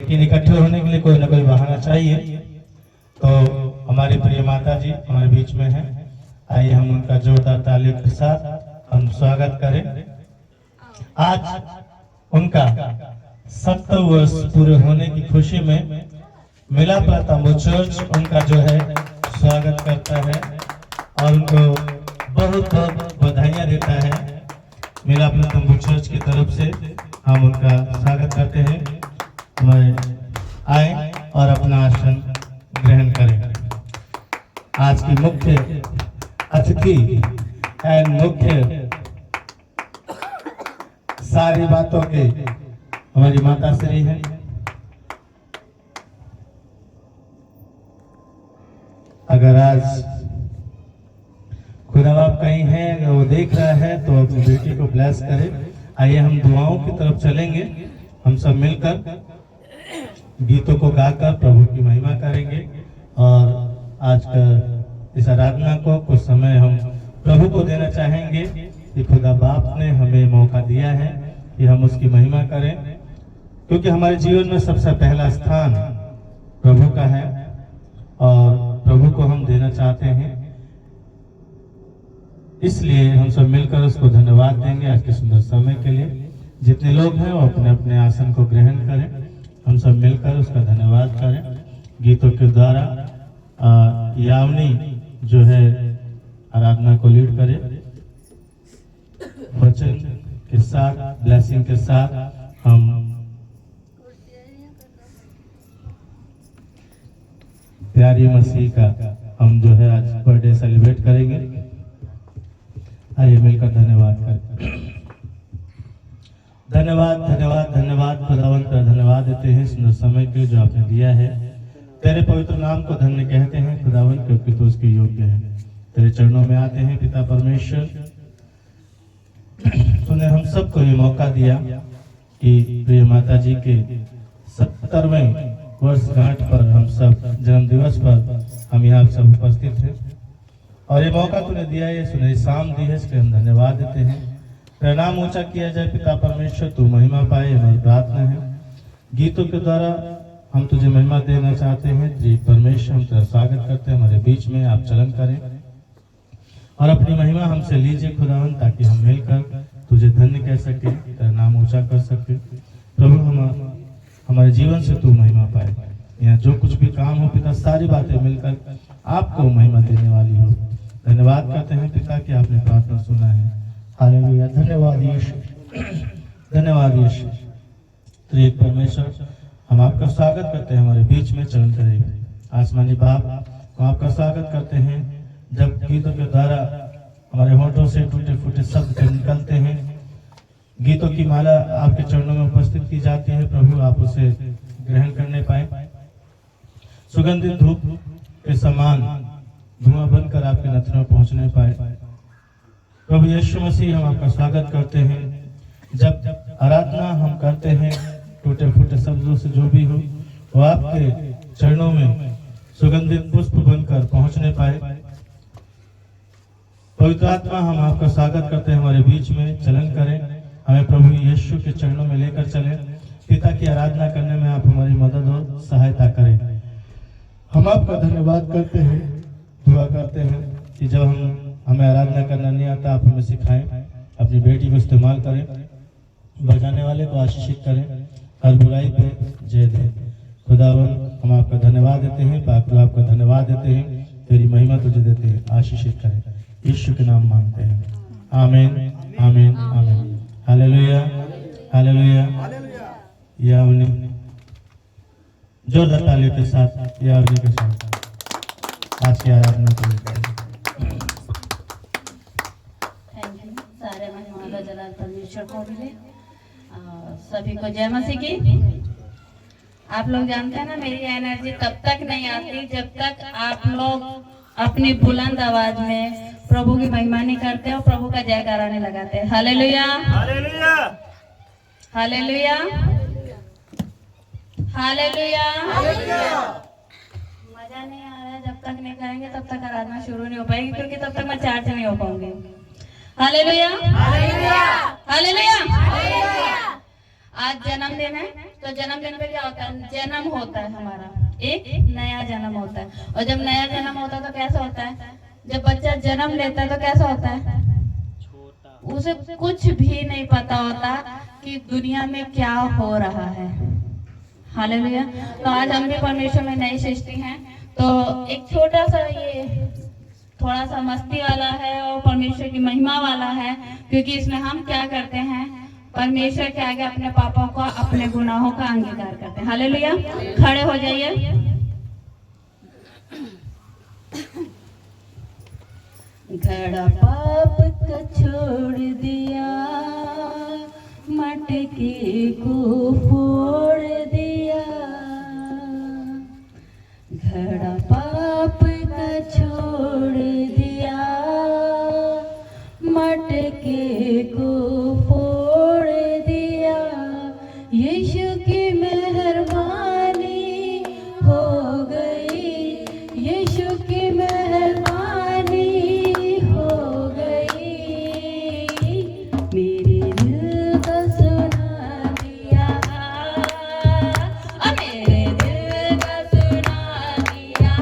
लेकिन इकट्ठे होने के लिए कोई ना कोई बहाना चाहिए। तो हमारी प्रिय माता जी हमारे बीच में हैं, आइए हम उनका जोरदार तालियों के साथ हम स्वागत करें। आज उनका 70 वर्ष पूरे होने की खुशी में मिलाप तंबू चर्च उनका जो है स्वागत करता है और उनको बहुत बहुत बधाइयाँ देता है। मिलाप तंबू चर्च की तरफ से हम उनका स्वागत करते हैं। वह आए और अपना आसन ग्रहण करें। आज की मुख्य अतिथि एंड मुख्य सारी बातों के हमारी माता श्री है। अगर आज खुदा बाप कहीं है, अगर वो देख रहा है तो अपनी बेटी को ब्लेस करे। आइए हम दुआओं की तरफ चलेंगे। हम सब मिलकर गीतों को गाकर प्रभु की महिमा करेंगे और आज का इस आराधना को कुछ समय हम प्रभु को देना चाहेंगे कि खुदा बाप ने हमें मौका दिया है कि हम उसकी महिमा करें, क्योंकि हमारे जीवन में सबसे पहला स्थान प्रभु का है और प्रभु को हम देना चाहते हैं। इसलिए हम सब मिलकर उसको धन्यवाद देंगे आज के सुंदर समय के लिए। जितने लोग हैं वो अपने अपने आसन को ग्रहण करें। हम सब मिलकर उसका धन्यवाद करें। गीतों के द्वारा यावनी जो है आराधना को लीड करे। वचन के साथ ब्लेसिंग के साथ हम प्यारी मसीह का हम जो है आज बर्थडे सेलिब्रेट करेंगे। आइए मिलकर धन्यवाद करें। धन्यवाद धन्यवाद धन्यवाद खुदावंत का धन्यवाद देते हैं सुंदर समय के जो आपने दिया है। तेरे पवित्र नाम को धन्य कहते हैं खुदावंत, क्योंकि तू उसके योग्य है। तेरे चरणों में आते हैं पिता परमेश्वर। तूने हम सबको ये मौका दिया कि प्रिय माता जी के 70वें वर्षगांठ पर हम सब जन्म दिवस पर हम यहाँ सब उपस्थित हैं और ये मौका तूने दिया, ये सुनहरी शाम दी है, इसलिए हम धन्यवाद देते हैं। तेरा नाम ऊंचा किया जाए पिता परमेश्वर, तू महिमा पाए, हमारी प्रार्थना है। गीतों के द्वारा हम तुझे महिमा देना चाहते हैं। जी परमेश्वर, हम तेरा स्वागत करते हैं। हमारे बीच में आप चलन करें और अपनी महिमा हमसे लीजिए खुदावन, ताकि हम मिलकर तुझे धन्य कह सके, तेरा नाम ऊंचा कर सके। प्रभु हमारे जीवन से तू महिमा पाए। यहाँ जो कुछ भी काम हो पिता, सारी बातें मिलकर आपको महिमा देने वाली हो। धन्यवाद करते हैं पिता कि आपने प्रार्थना सुना है। हालेलुया। धन्यवाद यीशु, धन्यवाद यीशु। तो एक परमेश्वर, हम आपका स्वागत करते हैं। हमारे बीच में चलन करेंगे। आसमानी बाप, हम आपका स्वागत करते हैं। जब गीतों के द्वारा हमारे होठों से टूटे फूटे शब्द निकलते हैं, गीतों की माला आपके चरणों में उपस्थित की जाती है, प्रभु आप उसे ग्रहण करने पाए। सुगंधित धूप के समान धुआं बनकर आपके नथनों में पहुंचने पाए। प्रभु यीशु मसीह, हम आपका स्वागत करते हैं। जब आराधना हम करते हैं, टूटे फूटे शब्दों से जो भी हो, वो आपके चरणों में सुगंधित पुष्प बनकर पहुंचने पाए। पवित्र आत्मा, हम आपका स्वागत करते हैं। हमारे बीच में चलन करें, हमें प्रभु यीशु के चरणों में लेकर चलें। पिता की आराधना करने में आप हमारी मदद और सहायता करें। हम आपका धन्यवाद करते हैं, दुआ करते हैं कि जब हमें आराधना करना नहीं आता, आप हमें सिखाएं। अपनी बेटी को इस्तेमाल करें, बजाने वाले को आशीषित करें, हर बुराई पे जय दें। खुदावन, हम आपका धन्यवाद देते हैं। पाक आपका धन्यवाद देते हैं, तेरी महिमा तुझे देते हैं। आशीषित करें, यीशु के नाम मांगते हैं। आमीन आमीन आमीन। Hallelujah hallelujah. यावनी जोरदार तालियों के साथ यावनी के साथ आज की आराधना करें। सारे महिमा जलाल परमेश्वर को मिले। सभी को जय मसीह की। आप लोग जानते हैं ना, मेरी एनर्जी तब तक नहीं आती जब तक आप लोग अपनी बुलंद आवाज में प्रभु की महिमा नहीं करते और प्रभु का जयकारा नहीं लगाते। Hallelujah hallelujah hallelujah hallelujah. मजा नहीं आ रहा है, जब तक नहीं करेंगे तब तक आराधना शुरू नहीं हो पाएगी, क्योंकि तब तक मैं चार्ज नहीं हो पाऊंगी। Hallelujah hallelujah hallelujah. आज जन्मदिन है तो जन्मदिन पे क्या होता है, जन्म होता है हमारा, एक नया जन्म होता है। और जब नया जन्म होता है तो कैसा होता है, जब बच्चा जन्म लेता है तो कैसा होता है, उसे कुछ भी नहीं पता होता कि दुनिया में क्या हो रहा है। हालेलुया। तो आज हम भी परमेश्वर में नई सृष्टि हैं। तो एक छोटा सा ये थोड़ा सा मस्ती वाला है और परमेश्वर की महिमा वाला है, क्योंकि इसमें हम क्या करते हैं, परमेश्वर के आगे अपने पापों को, अपने गुनाहों का अंगीकार करते हैं। हालेलुया। खड़े हो जाइए। घड़ा पाप का छोड़ दिया, मटके को फोड़ दिया। घड़ा पाप का छोड़ दिया, मटके को फोड़ दिया। यीशु की मेहरबानी हो गई, यीशु की मेहरबानी हो गई। मेरे दिल का सुना दिया, मेरे दिल का सुना दिया।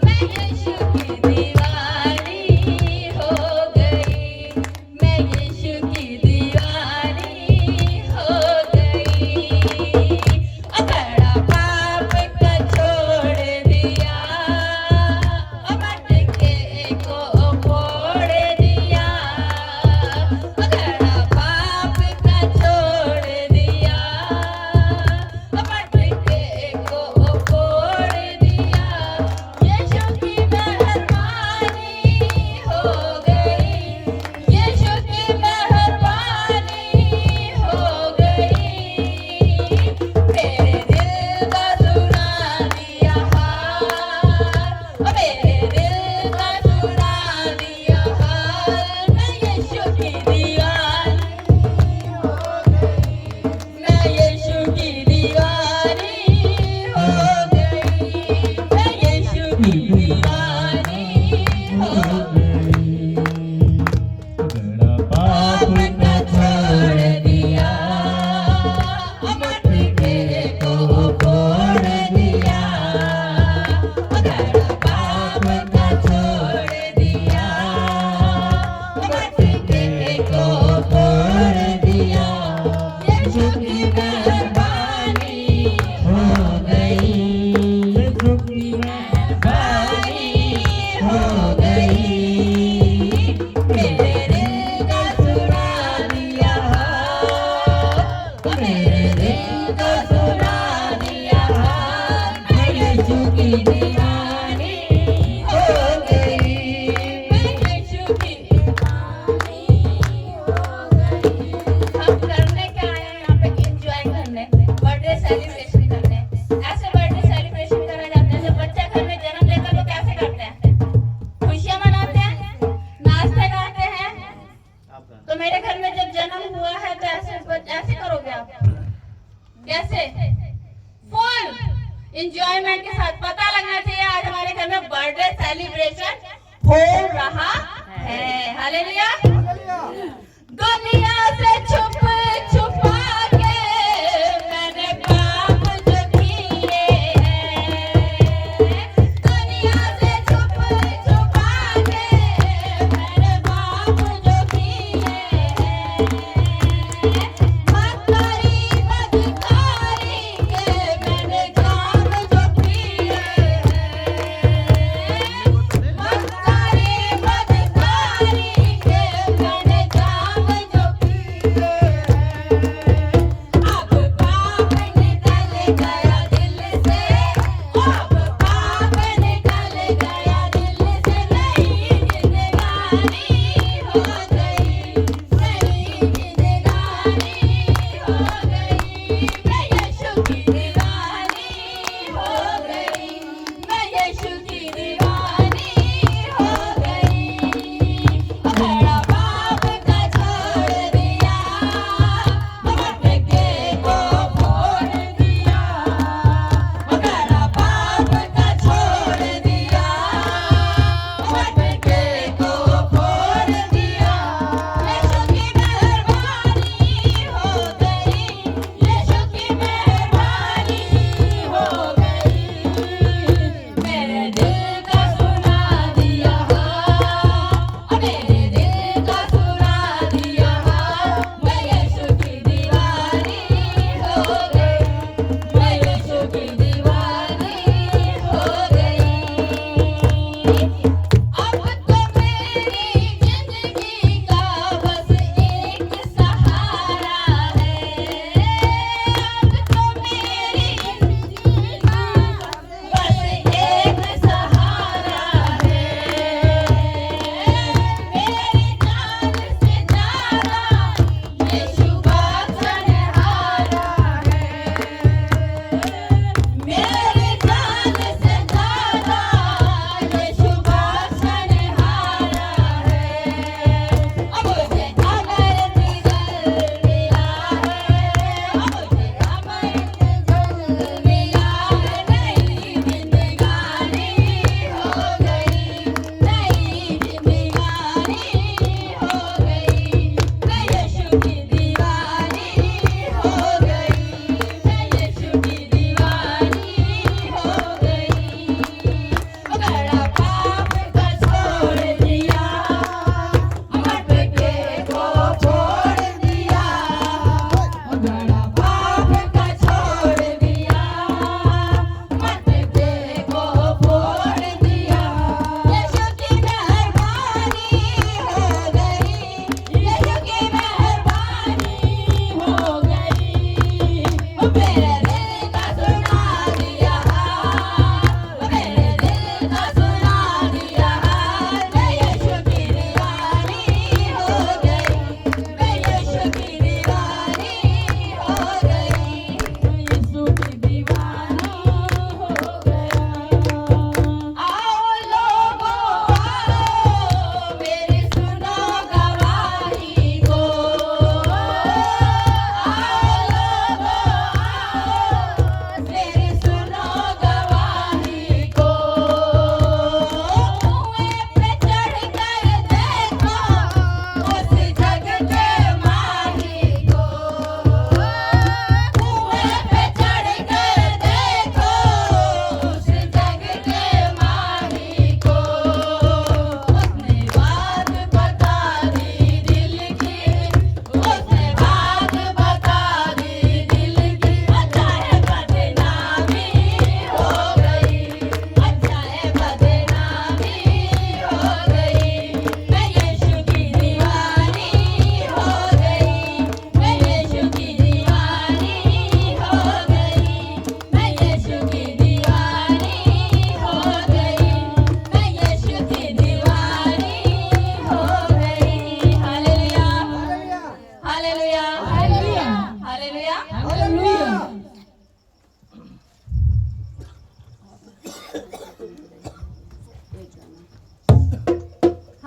मैं यीशु की दीवानी हो गई, मैं यीशु की दीवानी हो गई। घड़ा पाप का छोड़ दिया, मटके को फोड़ दिया। घड़ा पाप का छोड़ दिया, मटके को फोड़ दिया। यीशु की मेहरबानी हो गई, यीशु की मेहरबानी हो गई। मेरे दिल का सुना दिया, मेरे दिल का सुना दिया। मैं यीशु की दीवानी हो गई, मैं यीशु की दीवानी हो गई, मैं यीशु की दीवानी हो गई। घड़ा पाप का छोड़ दिया, मटके को फोड़ दिया। घड़ा पाप का छोड़ दिया, मटके को फोड़ दिया। यीशु की मेहरबानी हो गई, यीशु की मेहरबानी हो गई। मेरे दिल का सुना दिया, मेरे दिल का सुना दिया। मैं यीशु की दीवानी हो गई, मैं यीशु की दीवानी हो गई। हम करने क्या आए हैं यहाँ पे, एंजॉय करने, बर्थडे सेलिब्रेशन करने। ऐसे बर्थडे सेलिब्रेशन करे जाते हैं, जब बच्चा घर में जन्म लेता है तो कैसे करते हैं, खुशियाँ मनाते हैं, नाचते गाते हैं। तो मेरे घर में जब जन्म हुआ है तो ऐसे करोगे आप, कैसे, फुल एंजॉयमेंट के साथ। पता लगना चाहिए आज हमारे घर में बर्थडे सेलिब्रेशन हो रहा है। हालेलुया। दुनिया से छुप छुपा के मैंने पाप जो किए हैं, दुनिया से छुप छुपा के मैंने पाप जो किए हैं। मक्कारी बदकारी के मैंने काम जो किए हैं, मक्कारी बदकारी के मैंने काम जो किए हैं। अब पाप निकल गया दिल से, अब पाप निकल गया दिल से। नई जिंदगानी हो गई, नई जिंदगानी हो गई। मैं यीशु की दीवानी हो गई, मैं यीशु की दीवानी हो गई। घड़ा पाप का छोड़ दिया, मटके को फोड़ दिया।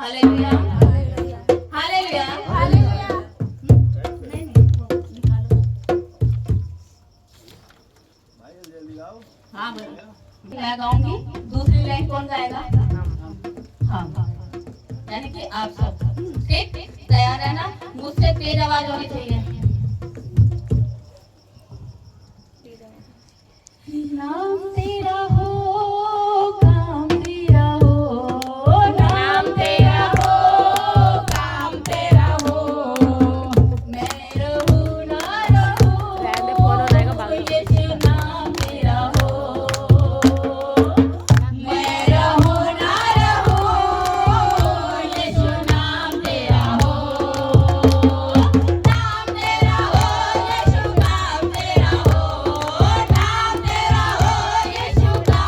Hallelujah hallelujah hallelujah. नहीं निकालो। हाँ मैं गाऊंगी, दूसरी लाइन कौन गाएगा? हाँ यानी कि आप सब ठीक तैयार है ना? मुझसे तेज आवाज होनी चाहिए। नाम तेरा हो, काम तेरा हो, नाम तेरा हो, काम तेरा हो, मैं रहूं ना रहूं, यीशु नाम तेरा हो, मैं रहूं ना रहूं, यीशु नाम तेरा हो, नाम तेरा हो, यीशु काम तेरा हो, नाम तेरा हो, यीशु काम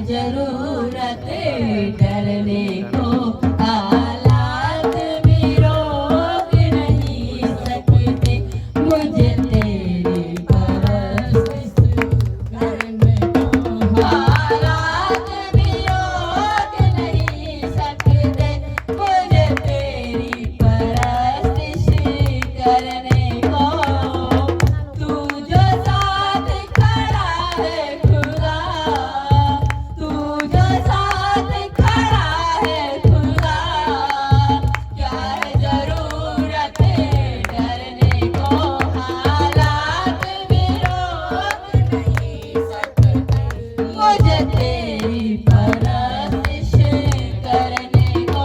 जरूरत डरने को, हालात भी रोक नहीं सकते मुझे तेरी परस्तिश करने को, हालात भी रोक नहीं सकते मुझे तेरी परस्तिश करने को। तू जो साथ खड़ा है खुदा, तू जो साथ खड़ा है खुदा, क्या है जरूरत डरने को, हालात भी रोक नहीं सकते मुझे तेरी परस्तिश करने को,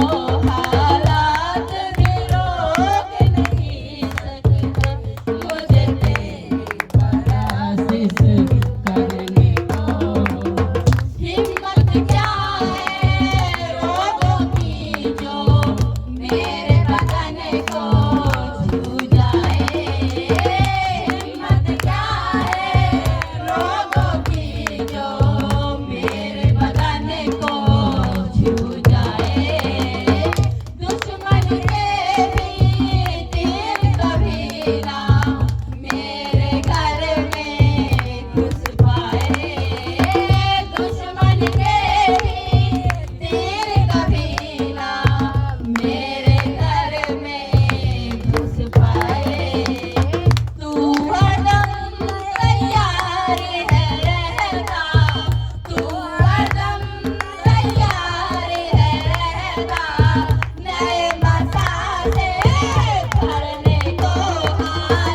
हालात भी रोक नहीं सकते मुझे तेरी परस्तिश करने को। हिम्मत क्या है रोगों की जो मेरे बदन को छू जाए, हिम्मत क्या है रोगों की जो मेरे बदन को छू जाए। दुश्मन के भी तीर कभी ना मेरे घर में घुस पाए, दुश्मन के भी तीर कभी ना मेरे घर में घुस पाए। तू हरदम तैयार है रहना, तू हरदम तैयार है रहना, नए मसाले भरने को, हालात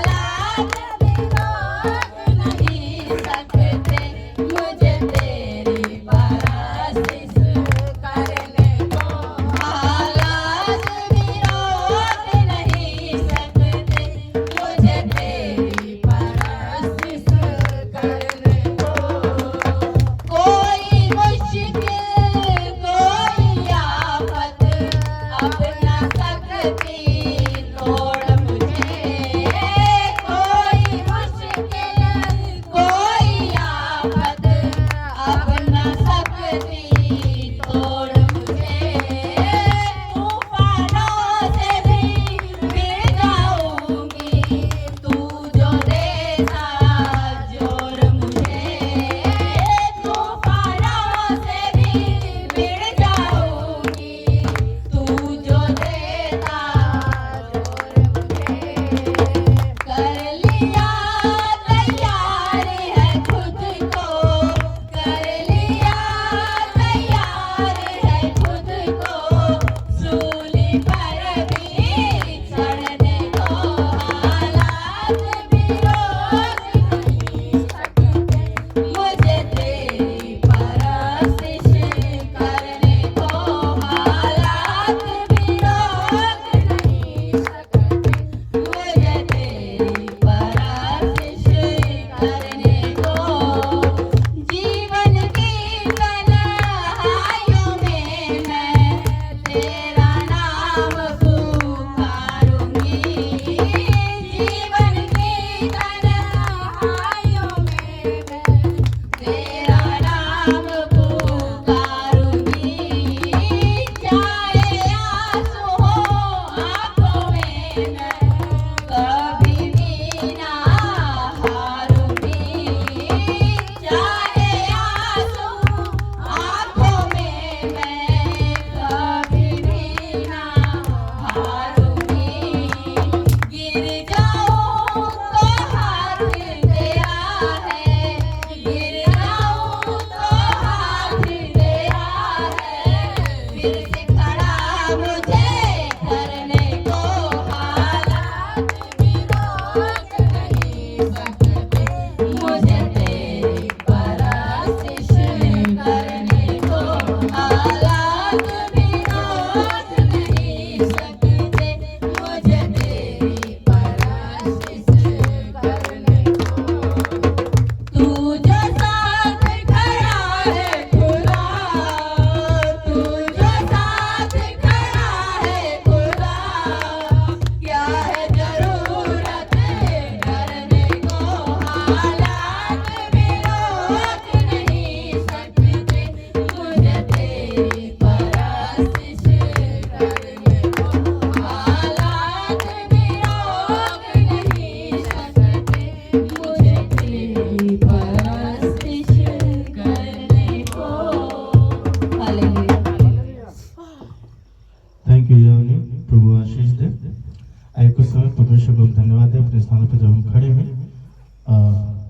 हम धन्यवाद दें अपने स्थानों पर जब हम खड़े हैं।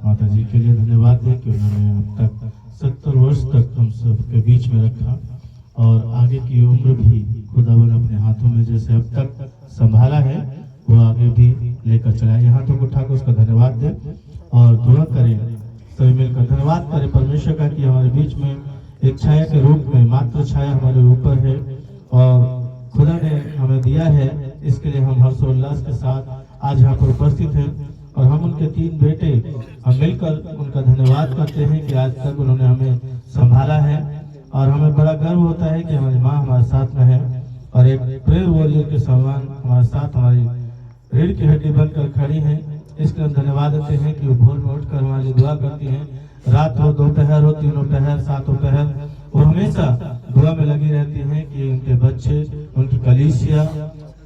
माता जी के लिए धन्यवाद दें कि उन्होंने अब तक 70 वर्ष तक हम सबके बीच में रखा और आगे की उम्र भी खुदावन अपने हाथों में जैसे अब तक संभाला है वो आगे भी लेकर चलाए। हाथों को उठाकर उसका धन्यवाद दें और दुआ करें, सभी मिलकर धन्यवाद करें परमेश्वर का कि हमारे बीच में एक छाया के रूप में मात्र छाया हमारे ऊपर है और खुदा ने हमें दिया है। इसके लिए हम हर्षोल्लास के साथ आज यहाँ पर उपस्थित हैं और हम उनके 3 बेटे हम मिलकर उनका धन्यवाद करते हैं कि आज तक उन्होंने हमें संभाला है और हमें बड़ा गर्व होता है कि हमारी माँ हमारे साथ में है और एक प्रेयर वॉरियर के समान हमारे साथ हमारी रीढ़ की हड्डी बनकर खड़ी हैं। इसके हम धन्यवाद देते हैं कि वो भोर में उठकर हमारे लिए दुआ करती हैं। रात हो, दोपहर हो, 3 पहर 7 पहर वो हमेशा दुआ में लगी रहती हैं कि उनके बच्चे, उनकी कलीसिया,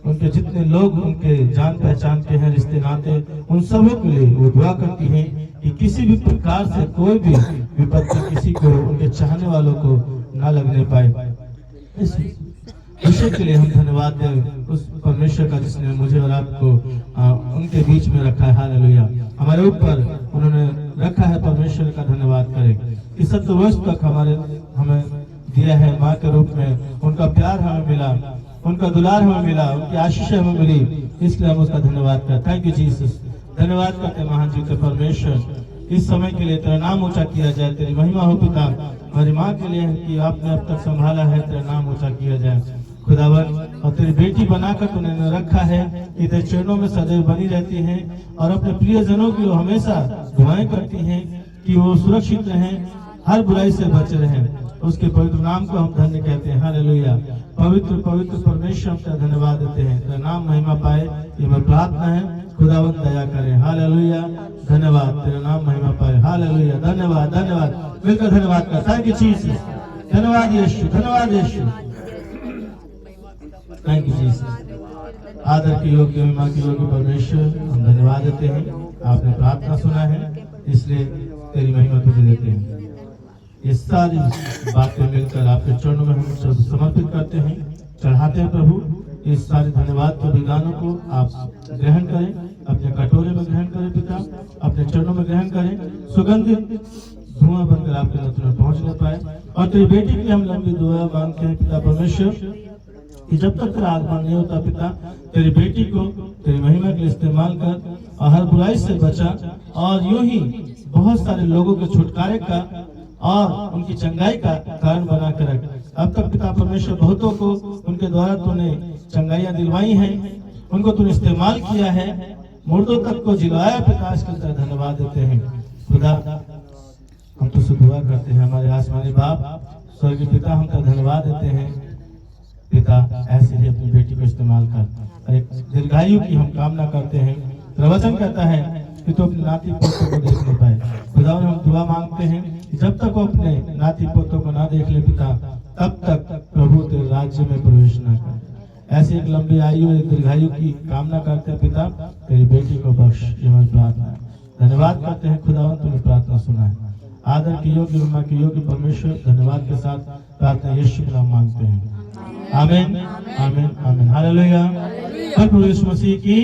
उनके जितने लोग उनके जान पहचान के हैं, रिश्ते नाते, उन सबों के लिए वो दुआ करती हैं कि किसी भी प्रकार से कोई भी विपत्ति किसी को, उनके चाहने वालों को ना लगने पाए। इस विषय के लिए हम धन्यवाद दें उस परमेश्वर का जिसने मुझे और आपको उनके बीच में रखा है। हालेलुया। हमारे ऊपर उन्होंने रखा है, परमेश्वर का धन्यवाद करें कि 70 वर्ष तक हमें दिया है माँ के रूप में। उनका प्यार हमें मिला, उनका दुलार हमें मिला, उनकी आशीष हमें मिली, इसलिए हम उसका धन्यवाद करते हैं। Thank you Jesus. धन्यवाद करते महान जीवित परमेश्वर, इस समय के लिए तेरा नाम ऊंचा किया जाए, तेरी महिमा हो पिता। हमारी माँ के लिए कि आपने अब तक संभाला है, तेरा नाम ऊंचा किया जाए खुदावन। और तेरी बेटी बनाकर तूने रखा है कि तेरे चरणों में सदैव बनी रहती हैं और अपने प्रियजनों की वो हमेशा दुआएं करती हैं कि वो सुरक्षित रहें, हर बुराई से बचे रहें। उसके पवित्र नाम को हम धन्य कहते हैं। हालेलुया। पवित्र पवित्र परमेश्वर का धन्यवाद देते हैं, तेरा नाम महिमा पाए, ये हमारी प्रार्थना है। खुदावन दया करें। हालेलुया। धन्यवाद, तेरा नाम महिमा पाए। हालेलुया। धन्यवाद, धन्यवाद, मिलकर धन्यवाद कर। Thank you Jesus. धन्यवाद यीशु, धन्यवाद यीशु। Thank you Jesus. आदर की योग्य, महिमा की योग्य परमेश्वर, हम धन्यवाद देते हैं। आपने प्रार्थना सुना है, इसलिए तेरी महिमा तुझे देते हैं। ये सारी बातें मिलकर आपके चरणों में हम सब समर्पित करते हैं, चढ़ाते हैं प्रभु। इस सारे धन्यवाद के विधानों को आप ग्रहण करें, अपने कटोरे में ग्रहण करें पिता, अपने चरणों में ग्रहण करें। सुगंधित धुआं बनकर आपके नतन में पहुंचने पाए। और तेरी बेटी की हम लंबी दुआ मांगते हैं पिता परमेश्वर कि जब तक तेरा आगमन नहीं होता पिता, तेरी बेटी को तेरी महिमा के लिए इस्तेमाल कर और हर बुराई से बचा और यूं ही बहुत सारे लोगों के छुटकारे का और उनकी चंगाई का कारण बना कर रख। अब तक पिता परमेश्वर बहुतों को उनके द्वारा तूने चंगाइयां दिलवाई हैं, उनको तूने इस्तेमाल किया है, मुर्दों तक को जिलाया पिता, इसके लिए धन्यवाद देते हैं खुदा। हम तुझसे दुआ करते हैं हमारे आसमानी बाप, स्वर्गीय पिता, हम तेरा धन्यवाद देते हैं पिता। ऐसे ही अपनी बेटी को इस्तेमाल कर, एक दीर्घायु की हम कामना करते हैं। तेरा वचन कहता है कि तू अपने नाती पोतों को देख नहीं पाए खुदा। हम दुआ मांगते हैं जब तक वो अपने नाती पोतों को ना देख ले पिता, तब तक प्रभु तेरे राज्य में प्रवेश ना कर। ऐसी एक लंबी आयु, एक दीर्घायु की कामना करते हैं पिता, तेरी बेटी को बख्श, ये हमारी प्रार्थना है। धन्यवाद करते हैं खुदावन, तूने प्रार्थना सुना है। आदर की योग्य, महिमा की योग्य परमेश्वर, धन्यवाद के साथ प्रार्थना यीशु के नाम मांगते हैं। आमीन, आमीन, आमीन। हालेलुया। प्रभु यीशु मसीह की,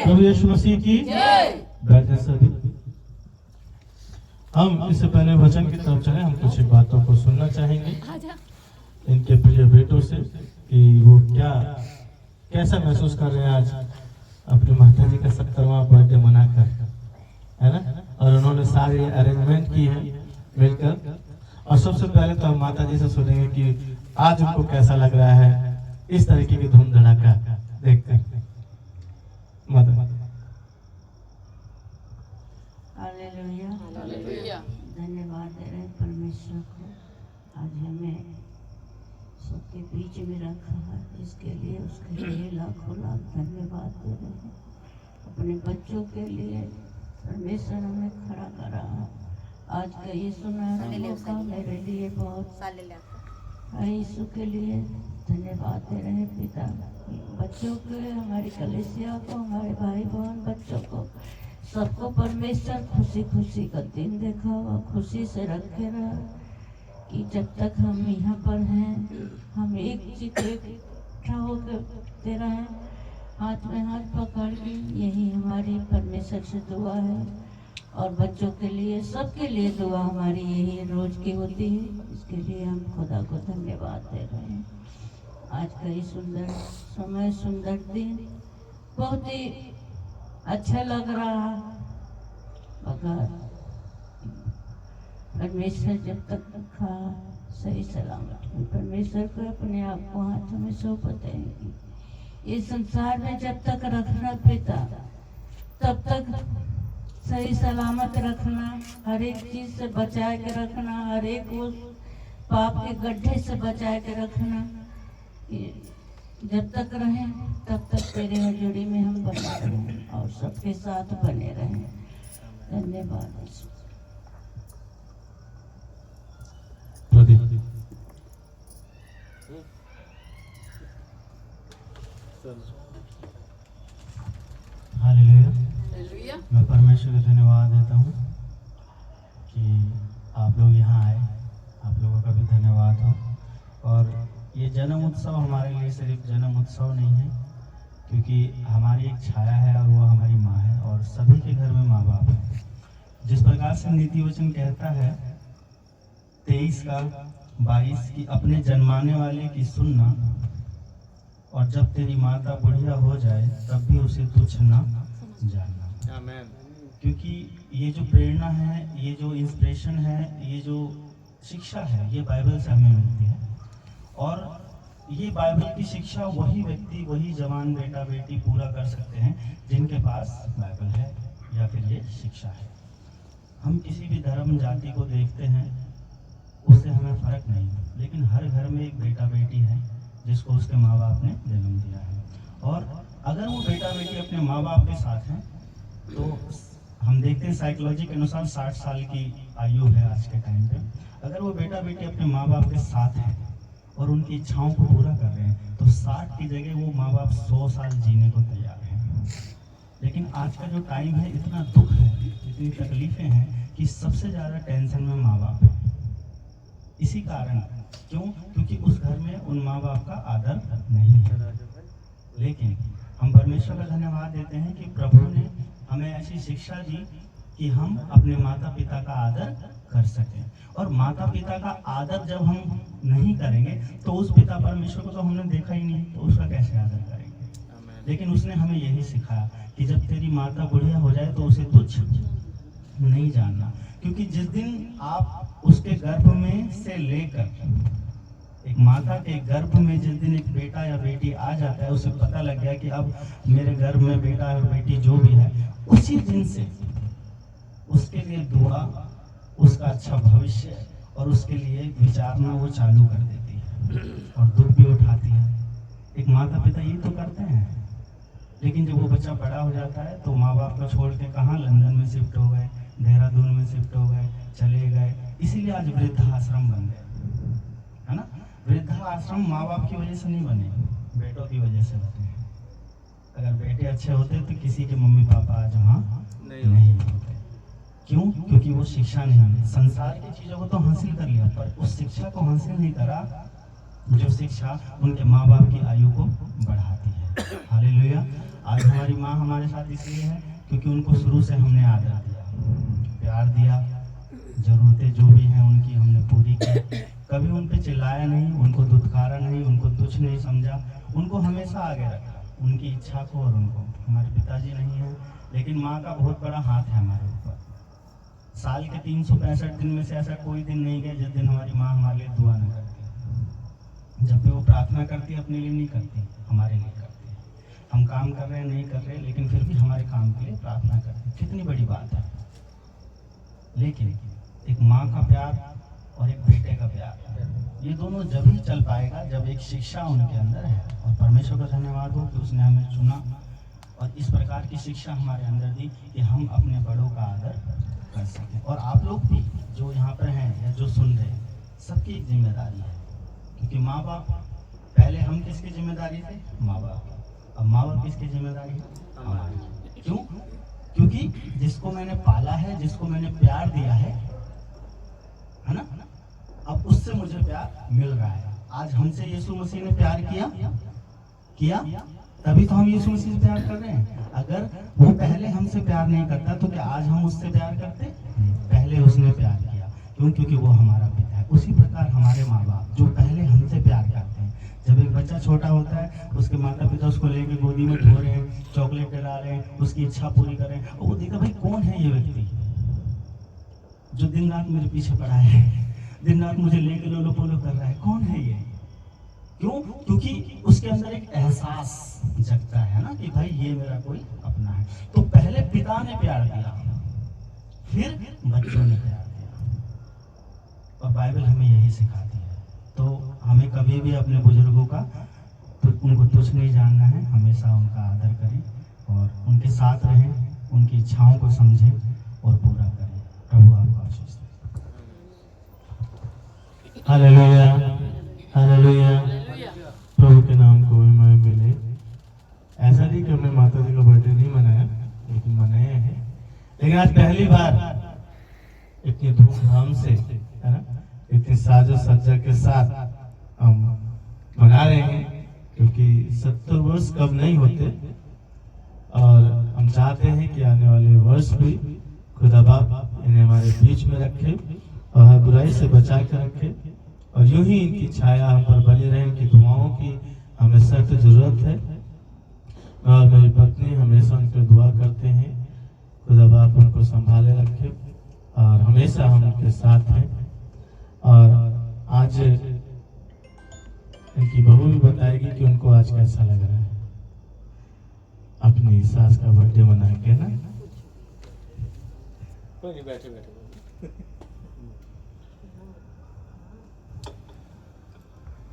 प्रभु यीशु मसीह की। बैठे सभी। हम इससे पहले वचन की तरफ चले, हम कुछ बातों को सुनना चाहेंगे इनके प्रिय बेटों से कि वो कैसा महसूस कर रहे हैं आज अपनी माता जी का 70वां बर्थडे मनाकर, है ना। और उन्होंने सारी अरेंजमेंट की है मिलकर। और सबसे पहले तो हम माता जी से सुनेंगे कि आज उनको कैसा लग रहा है इस तरीके की धूम धड़ाका देखकर। माता धन्यवाद दे रहे परमेश्वर को, आज हमें सबके बीच में रखा है, इसके लिए उसके लिए लाखों लाख धन्यवाद दे रहे हैं। अपने बच्चों के लिए परमेश्वर हमें खड़ा करा है। आज का ये सुनहरा मौका मेरे लिए बहुत है। यीशु के लिए धन्यवाद दे रहे हैं पिता, बच्चों के, हमारी कलीसिया को, हमारे भाई बहन बच्चों को, सबको परमेश्वर खुशी खुशी का दिन देखा हुआ, खुशी से रखे रहा कि जब तक हम यहाँ पर हैं हम एक चित इकट्ठा होकर दे रहे हैं हाथ में हाथ पकड़ के, यही हमारी परमेश्वर से दुआ है। और बच्चों के लिए, सबके लिए दुआ हमारी यही रोज की होती है। इसके लिए हम खुदा को धन्यवाद दे रहे हैं। आज का ये सुंदर समय, सुंदर दिन बहुत ही अच्छा लग रहा। मगर परमेश्वर जब तक रखा सही सलामत, परमेश्वर को अपने आप को हाथों में सौंपते हैं। ये संसार में जब तक रखना पिता, तब तक सही सलामत रखना, हर एक चीज से बचा के रखना, हर एक वो पाप के गड्ढे से बचा के रखना। जब तक रहें तब तक तेरे हजूरी में हम बने रहें और सबके साथ बने रहें। धन्यवाद। हालेलुया। मैं परमेश्वर को धन्यवाद देता हूँ कि आप लोग यहाँ आए। आप लोगों का भी धन्यवाद हो। और ये जन्म उत्सव हमारे लिए सिर्फ जन्म उत्सव नहीं है, क्योंकि हमारी एक छाया है और वो हमारी माँ है, और सभी के घर में माँ बाप है। जिस प्रकार से नीति वचन कहता है 23 का 22 की, अपने जन्माने वाले की सुनना, और जब तेरी माता बुढ़िया हो जाए तब भी उसे तुच्छ ना जानना। आमीन। क्योंकि ये जो प्रेरणा है, ये जो इंस्पिरेशन है, ये जो शिक्षा है, ये बाइबल से हमें मिलती है। और ये बाइबल की शिक्षा वही व्यक्ति, वही जवान बेटा बेटी पूरा कर सकते हैं जिनके पास बाइबल है या फिर ये शिक्षा है। हम किसी भी धर्म जाति को देखते हैं, उससे हमें फर्क नहीं, लेकिन हर घर में एक बेटा बेटी है जिसको उसके माँ बाप ने जन्म दिया है। और अगर वो बेटा बेटी अपने माँ बाप के साथ हैं, तो हम देखते हैं साइकोलॉजी के अनुसार 60 साल की आयु है आज के टाइम पे। अगर वो बेटा बेटी अपने माँ बाप के साथ हैं और उनकी इच्छाओं को पूरा कर रहे हैं, तो 60 की जगह वो माँ बाप 100 साल जीने को तैयार हैं। लेकिन आज का जो टाइम है, इतना दुख है, इतनी तकलीफें हैं कि सबसे ज़्यादा टेंशन में माँ बाप है। इसी कारण, क्यों? क्योंकि उस घर में उन माँ बाप का आदर नहीं है। लेकिन हम परमेश्वर का धन्यवाद देते हैं कि प्रभु ने हमें ऐसी शिक्षा दी कि हम अपने माता पिता का आदर कर सकें। और माता पिता का आदर जब हम नहीं करेंगे, तो उस पिता परमेश्वर को तो हमने देखा ही नहीं, तो उसका कैसे आदर करेंगे? लेकिन उसने हमें यही सिखाया कि जब तेरी माता बुढ़िया हो जाए तो उसे तुच्छ नहीं जानना। क्योंकि जिस दिन आप उसके गर्भ में से लेकर, एक माता के गर्भ में जिस दिन एक बेटा या बेटी आ जाता है, उसे पता लग गया कि अब मेरे गर्भ में बेटा और बेटी जो भी है, उसी दिन से उसके लिए दुआ, उसका अच्छा भविष्य और उसके लिए विचारना वो चालू कर देती है और दुख भी उठाती है। एक माता पिता ये तो करते हैं, लेकिन जब वो बच्चा बड़ा हो जाता है तो माँ बाप को छोड़ के कहाँ लंदन में शिफ्ट हो गए, देहरादून में शिफ्ट हो गए, चले गए। इसीलिए आज वृद्धाश्रम बन गए, है ना। वृद्धाश्रम माँ बाप की वजह से नहीं बने, बेटों की वजह से बने। अगर बेटे अच्छे होते तो किसी के मम्मी पापा आज वहाँ नहीं होते। क्यों? क्योंकि वो शिक्षा नहीं मिली। संसार की चीज़ों को तो हासिल कर लिया, पर उस शिक्षा को हासिल नहीं करा जो शिक्षा उनके माँ बाप की आयु को बढ़ाती है। हालेलुया। आज हमारी माँ हमारे साथ इसलिए है क्योंकि उनको शुरू से हमने आदर दिया, प्यार दिया, जरूरतें जो भी हैं उनकी हमने पूरी की। कभी उन पे चिल्लाया नहीं, उनको दुत्कारा नहीं, उनको तुच्छ नहीं समझा, उनको हमेशा आगे रखा, उनकी इच्छा को। और उनको, हमारे पिताजी नहीं है, लेकिन माँ का बहुत बड़ा हाथ है हमारे ऊपर। साल के 365 दिन में से ऐसा कोई दिन नहीं गया जिस दिन हमारी माँ हमारे लिए दुआ न करती। जब भी वो प्रार्थना करती है, अपने लिए नहीं करती, हमारे लिए करती है। हम काम कर रहे हैं, नहीं कर रहे, लेकिन फिर भी हमारे काम के लिए प्रार्थना करती है। कितनी बड़ी बात है। लेकिन एक माँ का प्यार और एक बेटे का प्यार, ये दोनों जब ही चल पाएगा जब एक शिक्षा उनके अंदर है। और परमेश्वर का धन्यवाद हो कि उसने हमें चुना और इस प्रकार की शिक्षा हमारे अंदर दी कि हम अपने बड़ों का आदर कर सकें। और आप लोग भी जो यहाँ पर हैं या जो सुन रहे हैं, सबकी एक जिम्मेदारी है। क्योंकि माँ बाप, पहले हम किसकी जिम्मेदारी थे? माँ बाप। अब माँ बाप किसकी जिम्मेदारी है? हमारी। क्यों? क्योंकि जिसको मैंने पाला है, जिसको मैंने प्यार दिया है ना, अब उससे मुझे प्यार मिल रहा है। आज हमसे यीशु मसीह ने प्यार किया तभी तो हम यीशु मसीह से प्यार कर रहे हैं। अगर वो पहले हमसे प्यार नहीं करता तो क्या आज हम उससे प्यार करते? पहले उसने प्यार किया। क्यों? क्योंकि वो हमारा पिता है। उसी प्रकार हमारे माँ बाप जो पहले हमसे प्यार करते हैं, जब एक बच्चा छोटा होता है उसके माता पिता उसको लेके गोदी में धो रहे हैं, चॉकलेट डला रहे हैं, उसकी इच्छा पूरी कर रहे हैं, और वो देखा भाई कौन है ये व्यक्ति जो दिन रात मेरे पीछे पड़ा है, दिन रात मुझे लेके लोलो पोलो कर रहा है, कौन है ये? क्यों? क्योंकि उसके अंदर एक एहसास जगता है ना कि भाई ये मेरा कोई अपना है। तो पहले पिता ने प्यार दिया, फिर बच्चों ने प्यार दिया, और बाइबल हमें यही सिखाती है। तो हमें कभी भी अपने बुजुर्गों का तो उनको तुच्छ नहीं जानना है, हमेशा उनका आदर करें और उनके साथ रहें, उनकी इच्छाओं को समझें और पूरा करें। प्रभु आपको आशीष दे। Hallelujah, hallelujah. प्रभु के नाम को महिमा मिले। ऐसा नहीं कि हमने माता जी का बर्थडे नहीं मनाया, लेकिन मनाया है। लेकिन आज पहली बार इतनी धूमधाम से, है ना, इतनी साजो सज्जा के साथ हम मना रहे हैं, क्योंकि 70 वर्ष कब नहीं होते, और हम चाहते हैं कि आने वाले वर्ष भी खुदा बाप इन्हें हमारे बीच में रखे और हर बुराई से बचा कर रखे, और यूं ही इनकी छाया हम पर बनी रहे। इनकी दुआओं की हमें सख्त जरूरत है। मैं और मेरी पत्नी हमेशा उनकी दुआ करते हैं, खुदा बाप उनको संभाले रखे और हमेशा हम उनके साथ हैं। और आज इनकी बहू भी बताएगी कि उनको आज कैसा लग रहा है अपनी सास का बर्थडे मना के ना। बैठे बैठे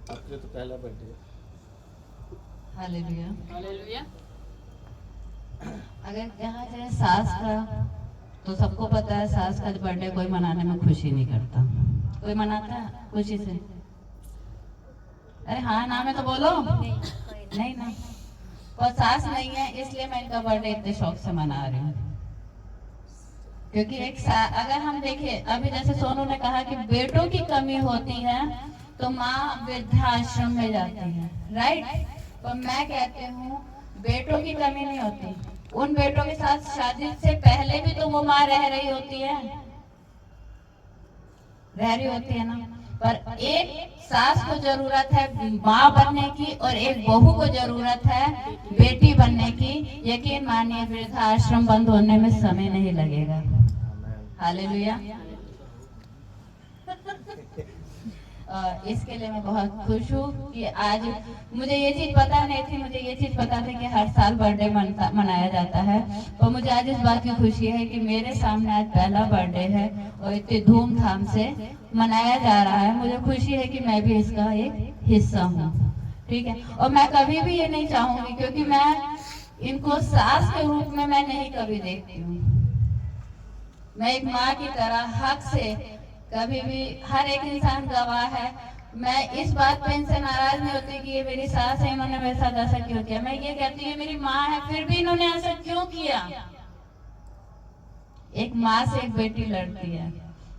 आपके तो पहला बर्थडे है। Hallelujah, hallelujah. अगर कहा जाए सास का, तो सबको पता है सास का बर्थडे कोई मनाने में खुशी नहीं करता। कोई मनाता है खुशी से? अरे हाँ ना में तो बोलो। नहीं ना, और सास नहीं है इसलिए मैं इनका बर्थडे इतने शौक से मना रही हूँ। क्योंकि अगर हम देखें, अभी जैसे सोनू ने कहा कि बेटों की कमी होती है तो माँ वृद्धाश्रम में जाती है, राइट? तो मैं कहती हूँ बेटों की कमी नहीं होती। उन बेटों के साथ शादी से पहले भी तो वो माँ रह रही होती है ना। पर एक सास को जरूरत है माँ बनने की और एक बहू को जरूरत है बेटी बनने की। यकीन मानिए वृद्धाश्रम बंद होने में समय नहीं लगेगा। हालेलुया। इसके लिए मैं बहुत खुश हूँ कि आज मुझे ये चीज पता नहीं थी, मुझे ये चीज पता था कि हर साल बर्थडे मनाया जाता है, और मुझे आज इस बात की खुशी है कि मेरे सामने आज पहला बर्थडे है और इतनी धूमधाम से मनाया जा रहा है। मुझे खुशी है कि मैं भी इसका एक हिस्सा हूँ, ठीक है। और मैं कभी भी ये नहीं चाहूंगी, क्योंकि मैं इनको सास के रूप में मैं नहीं कभी देखती हूँ। मैं एक माँ की तरह हक से कभी भी, हर एक इंसान गवाह है, मैं इस बात पे इनसे नाराज नहीं होती कि ये मेरी सास है, इन्होंने मेरे साथ ऐसा क्यों किया। मैं ये कहती हूँ मेरी माँ है, फिर भी इन्होंने ऐसा क्यों किया। एक माँ से एक बेटी लड़ती है।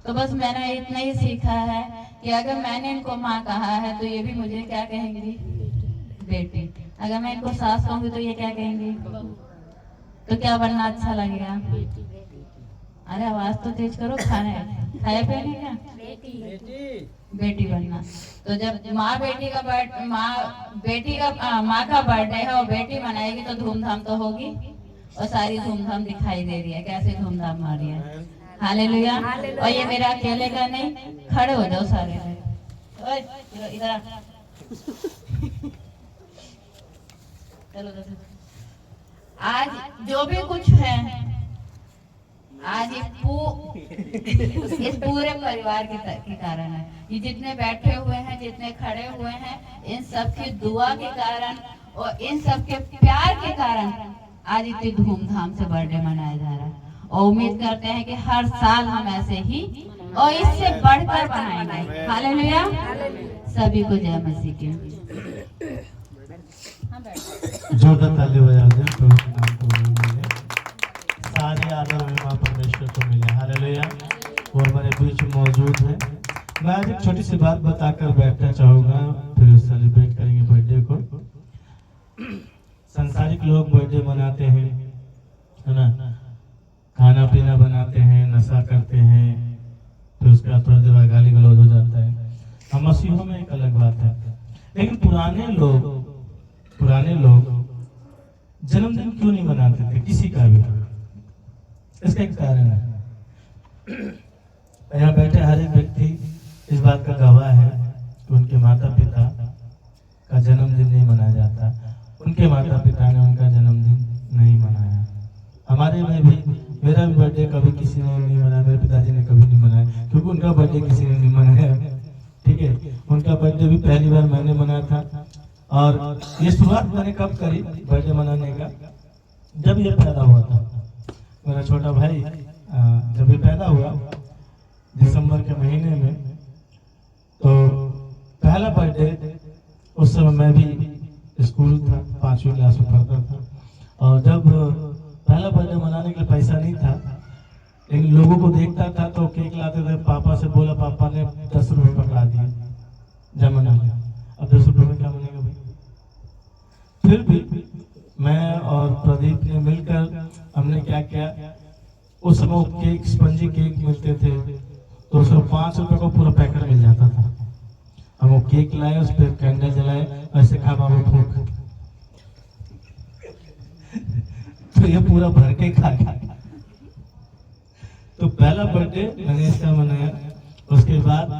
तो बस मैंने इतना ही सीखा है कि अगर मैंने इनको माँ कहा है तो ये भी मुझे क्या कहेंगी, बेटी। अगर मैं इनको सास कहूंगी तो ये क्या कहेंगी, तो क्या बनना अच्छा लगेगा? अरे आवाज तो तेज करो। खाए पीने का बेटी बनना। तो जब माँ का बर्थडे है और बेटी मनाएगी तो धूमधाम तो होगी, और सारी धूमधाम दिखाई दे रही है, कैसे धूमधाम आ रही है। हालेलुया। और ये मेरा अकेले का नहीं, खड़े हो जाओ सारे। इधर चलो। आज जो भी कुछ है, आज इस पूरे परिवार के कारण है। ये जितने बैठे हुए हैं, जितने खड़े हुए हैं, इन सब की दुआ के कारण और इन सब के प्यार के कारण आज इतनी धूमधाम से बर्थडे मनाया जा रहा है। और उम्मीद करते हैं कि हर साल हम ऐसे ही और इससे बढ़कर बनाएंगे। हालेलुया। सभी को जय मसीह की। जोरदार ताली बजा दें। प्रभु के नाम को मिले सारी आदर महिमा परमेश्वर को मिले। हालेलुया। वो हमारे बीच मौजूद है। मैं आज एक छोटी सी बात बताकर बैठना चाहूँगा, फिर सेलिब्रेट करेंगे बर्थडे को। लोग बर्थडे मनाते हैं, है ना, खाना पीना बनाते हैं, नशा करते हैं, फिर उसके बाद थोड़ी देर बाद गाली गलौज हो जाता है। हम मसीहों में एक अलग बात है, लेकिन पुराने लोग जन्मदिन क्यों नहीं मनाते थे किसी का भी? इसका एक कारण है। यहाँ बैठे हर एक व्यक्ति इस बात का गवाह है कि उनके माता पिता का जन्मदिन नहीं मनाया जाता, उनके माता पिता ने उनका जन्मदिन नहीं मनाया। हमारे में भी, मेरा भी बर्थडे कभी किसी ने नहीं मनाया, मेरे पिताजी ने कभी नहीं मनाया, क्योंकि उनका बर्थडे किसी ने नहीं मनाया। ठीक है, उनका बर्थडे भी पहली बार मैंने मनाया था। और ये शुरुआत मैंने कब करी बर्थडे मनाने का? जब ये पैदा हुआ था मेरा छोटा भाई, जब ये पैदा हुआ दिसंबर के महीने में, तो पहला बर्थडे, उस समय मैं भी स्कूल था, 5वीं क्लास में पढ़ता था, और जब पहला बर्थडे मनाने के लिए पैसा नहीं था, लेकिन लोगों को देखता था तो केक लाते थे, पापा से बोला, पापा ने 10 रुपये पकड़ा दिए जमा नहीं। अब 10 रुपये में क्या बनेगा भाई? फिर भी मैं और प्रदीप ने मिलकर हमने क्या किया, उस समय केक, स्पंजी केक मिलते थे, तो उसमें 5 रुपए को पूरा पैकेट मिल जाता था। हम वो केक लाए, उस पर कैंडल जलाए, ऐसे खा बाबू फूक, तो ये पूरा भर के खा। तो पहला बर्थडे मैंने इसका मनाया। उसके बाद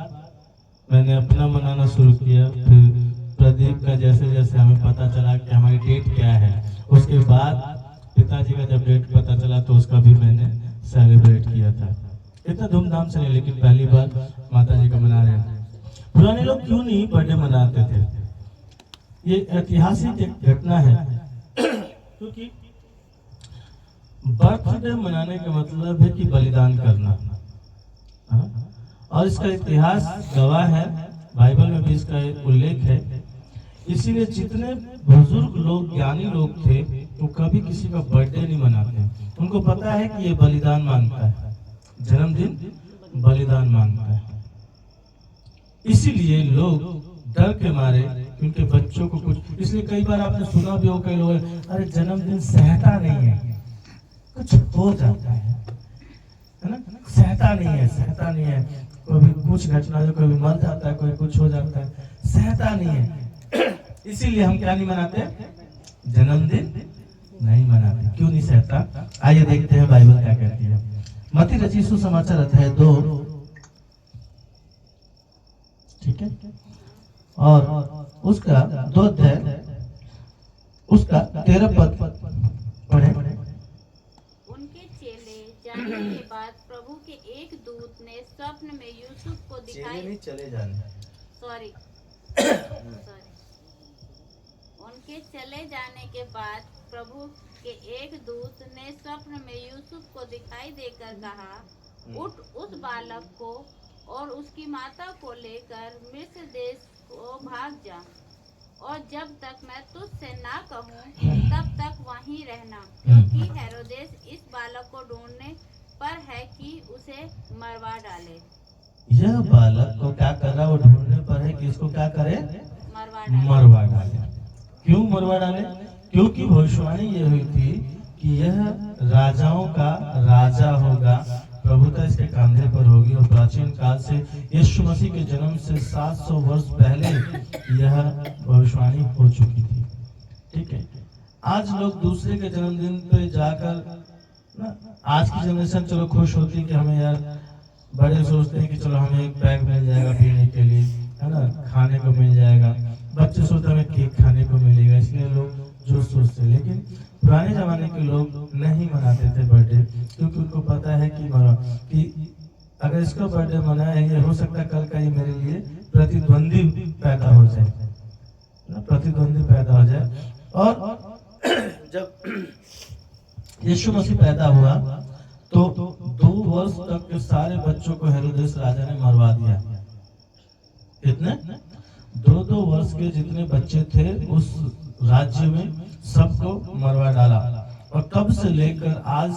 मैंने अपना मनाना शुरू किया। फिर प्रदीप का जैसे जैसे हमें पता चला कि हमारी डेट क्या है, उसके बाद पिताजी का जब डेट पता चला तो उसका भी मैंने सेलिब्रेट किया था। इतना धूमधाम से नहीं, लेकिन पहली बार माता जी का मना रहे थे। पुराने लोग क्यों नहीं बर्थडे मनाते थे? ये ऐतिहासिक एक घटना है, क्योंकि बर्थडे मनाने का मतलब है कि बलिदान करना, और इसका इतिहास गवाह है, बाइबल में भी इसका उल्लेख है। इसीलिए जितने बुजुर्ग लोग, ज्ञानी लोग थे, वो कभी किसी का बर्थडे नहीं मनाते। उनको पता है कि ये बलिदान मांगता है, जन्मदिन बलिदान मांगता है। इसीलिए लोग डर के मारे उनके बच्चों को कुछ, इसलिए कई बार आपने सुना भी हो, कई लोग, अरे जन्मदिन सहता नहीं है, कुछ हो जाता है ना, सहता नहीं है, कभी कुछ घटना, जो कभी मर जाता है, कोई कुछ हो जाता है, सहता नहीं है। इसीलिए हम क्या नहीं मनाते? जन्मदिन नहीं मनाते। क्यों नहीं सहता? आइए देखते हैं बाइबल क्या कहती है। मत्ती रचित सुसमाचार अध्याय 2, ठीक है, और उसका 2 अध्याय, उसका 13 पद पढ़े। उनके चेले जाने के बाद प्रभु के एक दूत ने स्वप्न में यूसुफ को दिखाई, चले जाने, सॉरी उनके चले जाने के बाद प्रभु के एक दूत ने स्वप्न में यूसुफ को दिखाई देकर कहा, उठ, उस बालक को और उसकी माता को लेकर मिस्र देश को भाग जा, और जब तक मैं तुझसे ना कहूँ तब तक वहीं रहना, क्योंकि हेरोदेस इस बालक को ढूंढने पर है कि उसे मरवा डाले। यह बालक को क्या कर रहा? वो ढूंढने पर है कि इसको क्या करे? मरवा डाले। क्यों मरवा डाले? क्योंकि भविष्यवाणी ये हुई थी कि यह राजाओं का राजा होगा, प्रभुता इसके कंधे पर होगी, और प्राचीन काल से यीशु मसीह के जन्म से 700 वर्ष पहले यह भविष्यवाणी हो चुकी थी। ठीक है, आज लोग दूसरे के जन्मदिन पे जाकर ना, आज की जनरेशन चलो खुश होती है कि हमें यार, बड़े सोचते हैं कि चलो हमें एक बैग मिल जाएगा पीने के लिए, है ना, खाने को मिल जाएगा, बच्चे सोचते हमें केक खाने को मिलेगा, इसलिए लोग जो सोचते हैं। लेकिन पुराने जमाने के लोग नहीं मनाते थे बर्थडे, क्योंकि उनको पता है कि अगर इसका बर्थडे मनाया है, ये हो सकता है कल का ये मेरे लिए प्रतिद्वंदी पैदा हो जाए, प्रतिद्वंदी पैदा हो जाए। और जब यीशु मसीह पैदा हुआ तो 2 वर्ष तक के सारे बच्चों को हेरोदेस राजा ने मरवा दिया। कितने? 2 वर्ष के जितने बच्चे थे उस राज्य में सबको मरवा डाला। और तब से लेकर आज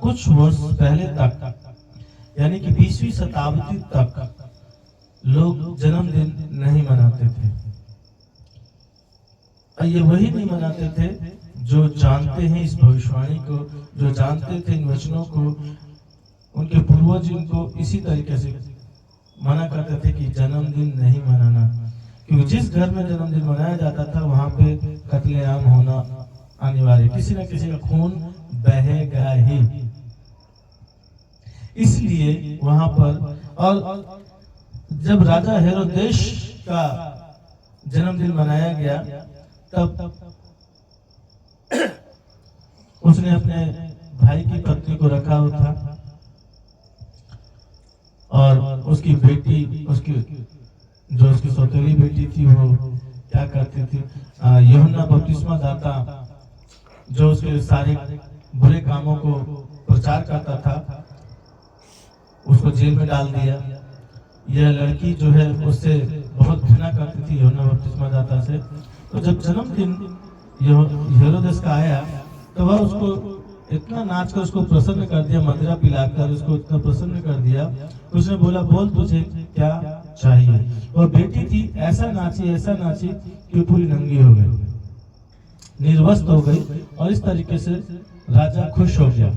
कुछ वर्ष पहले तक, यानी कि 20वीं शताब्दी तक लोग जन्मदिन नहीं मनाते थे। और ये वही नहीं मनाते थे जो जानते हैं इस भविष्यवाणी को, जो जानते थे इन वचनों को। उनके पूर्वज इनको इसी तरीके से मना करते थे कि जन्मदिन नहीं मनाना, क्योंकि जिस घर में जन्मदिन मनाया जाता था वहां पे कत्लेआम होना अनिवार्य, किसी न किसी का खून बहेगा ही। इसलिए वहां पर, और जब राजा हेरोदेश का जन्मदिन मनाया गया तब उसने अपने भाई की पत्नी को रखा हुआ था और उसकी बेटी, उसकी जो उसकी सौतेली बेटी थी वो क्या करती थी, यूहन्ना बपतिस्मा दाता जो उसके सारे बुरे कामों को प्रचार करता था, उसको जेल में डाल दिया। यह लड़की जो है उससे बहुत घृणा करती थी यूहन्ना बपतिस्मा दाता से। तो जब जन्मदिन हेरोदेस का आया तो वह उसको इतना नाच कर उसको प्रसन्न कर दिया, मदिरा पिलाकर उसको इतना प्रसन्न कर दिया। उसने बोला, बोल तुझे क्या चाहिए। और बेटी थी, ऐसा नाची कि पूरी नंगी हो गई, निर्वस्त्र हो गई। और इस तरीके से राजा खुश हो गया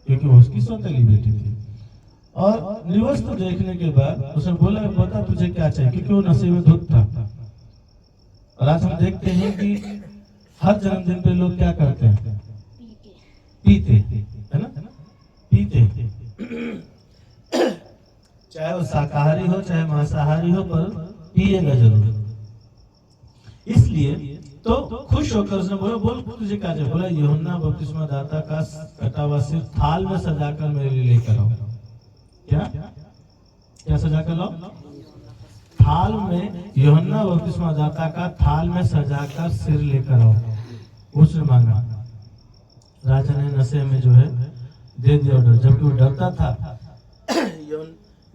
क्योंकि वो उसकी सौतेली बेटी थी। और निर्वस्त्र देखने के बाद उसने बोला, बता तुझे क्या चाहिए, क्योंकि वो नशे में धुत था। और आज हम देखते हैं कि हर जन्मदिन पे लोग क्या करते हैं, पीते, है ना, पीते। चाहे वो शाकाहारी हो चाहे मांसाहारी हो, पर पिएगा जरूर। इसलिए तो खुश होकर उसने बोला, बोल तुझे क्या चाहिए। बोला, यूहन्ना बपतिस्मा दाता का कटा हुआ सिर थाल में सजाकर मेरे लिए लेकर आओ। क्या सजाकर लाओ? थाल में, यूहन्ना बपतिस्मा दाता का थाल में सजाकर सिर लेकर आओ। उसने मांगा, राजा ने नशे में जो है दे दिया ऑर्डर, जबकि वो डरता था,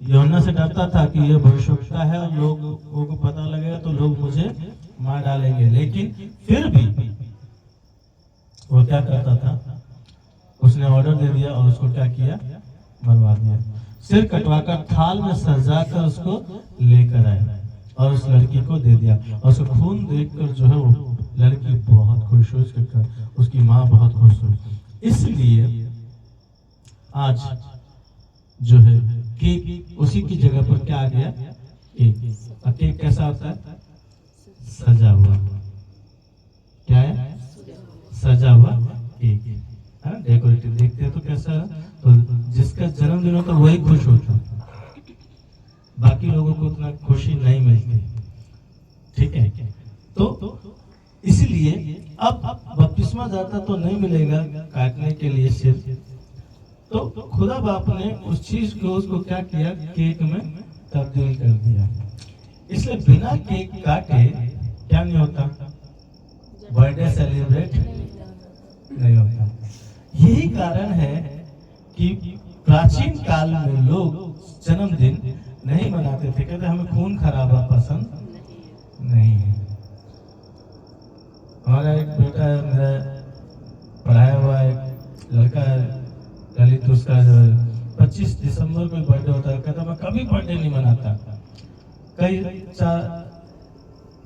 यूहन्ना से डरता था कि ये भविष्यवक्ता है और लोगों को पता लगेगा तो लोग मुझे मार डालेंगे। लेकिन फिर भी वो क्या करता था, उसने ऑर्डर दे दिया और उसको क्या किया, मरवा दिया। सिर कटवाकर थाल में सजाकर उसको लेकर आए और उस लड़की को दे दिया। और उसको खून देखकर जो है वो लड़की बहुत खुश हुई, उसकी माँ बहुत खुश हुई। इसलिए आज जो है केक, उसी की जगह पर क्या आ गया, केक। और केक कैसा होता है, सजा हुआ। क्या है, सजा हुआ केक, है ना, डेकोरेटिव। देखते हैं तो कैसा है, तो जिसका जन्मदिन होता है वही खुश होता है, बाकी लोगों को उतना खुशी नहीं मिलती। ठीक है, तो इसलिए अब बपतिस्मा दाता तो नहीं मिलेगा काटने के लिए सिर, तो खुदा बाप ने उस चीज को, उसको क्या किया, केक में तब्दील कर दिया। इसलिए बिना केक काटे क्या नहीं होता, बर्थडे सेलिब्रेट नहीं होता। यही कारण है कि प्राचीन काल में लोग जन्मदिन नहीं मनाते थे, कहते हमें खून खराबा पसंद नहीं है। हमारा एक बेटा है, मेरा पढ़ाया हुआ एक लड़का है ललित, उसका जो है 25 दिसंबर को बर्थडे होता है, कहता मैं कभी बर्थडे नहीं मनाता। कई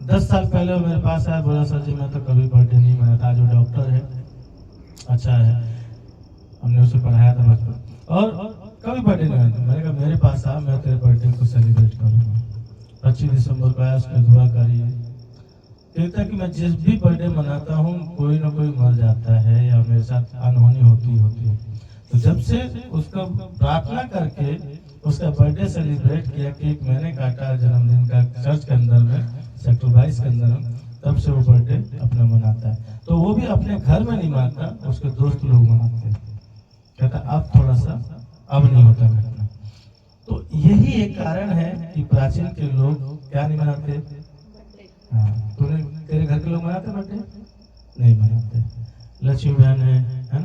10 साल पहले मेरे पास आया, बोला सर जी मैं तो कभी बर्थडे नहीं मनाता। आज वो डॉक्टर है, अच्छा है, हमने उसे पढ़ाया था बचपन, और कभी बर्थडे नहीं मनाता। मैंने कहा मेरे पास आ, मैं तेरे बर्थडे को सेलिब्रेट करूँगा। 25 दिसंबर को आया, उसका दुआ करिए। कहता कि मैं जिस भी बर्थडे मनाता हूँ कोई ना कोई मर जाता है या मेरे साथ अनहोनी होती है। तो जब से उसका प्रार्थना करके उसका बर्थडे सेलिब्रेट किया, केक मैंने काटा जन्मदिन का चर्च के अंदर में, सेक्टर 22 के अंदर में, तब से वो बर्थडे अपना मनाता है। तो वो भी अपने घर में नहीं मनाता, उसके दोस्त लोग मनाते हैं। कहता अब थोड़ा सा अब नहीं होता घटना। तो यही एक कारण है कि प्राचीन के लोग क्या नहीं मनाते। हाँ, तूने तेरे घर के लोग मनाते बर्थडे? नहीं मनाते। लक्ष्मी बहन है ना,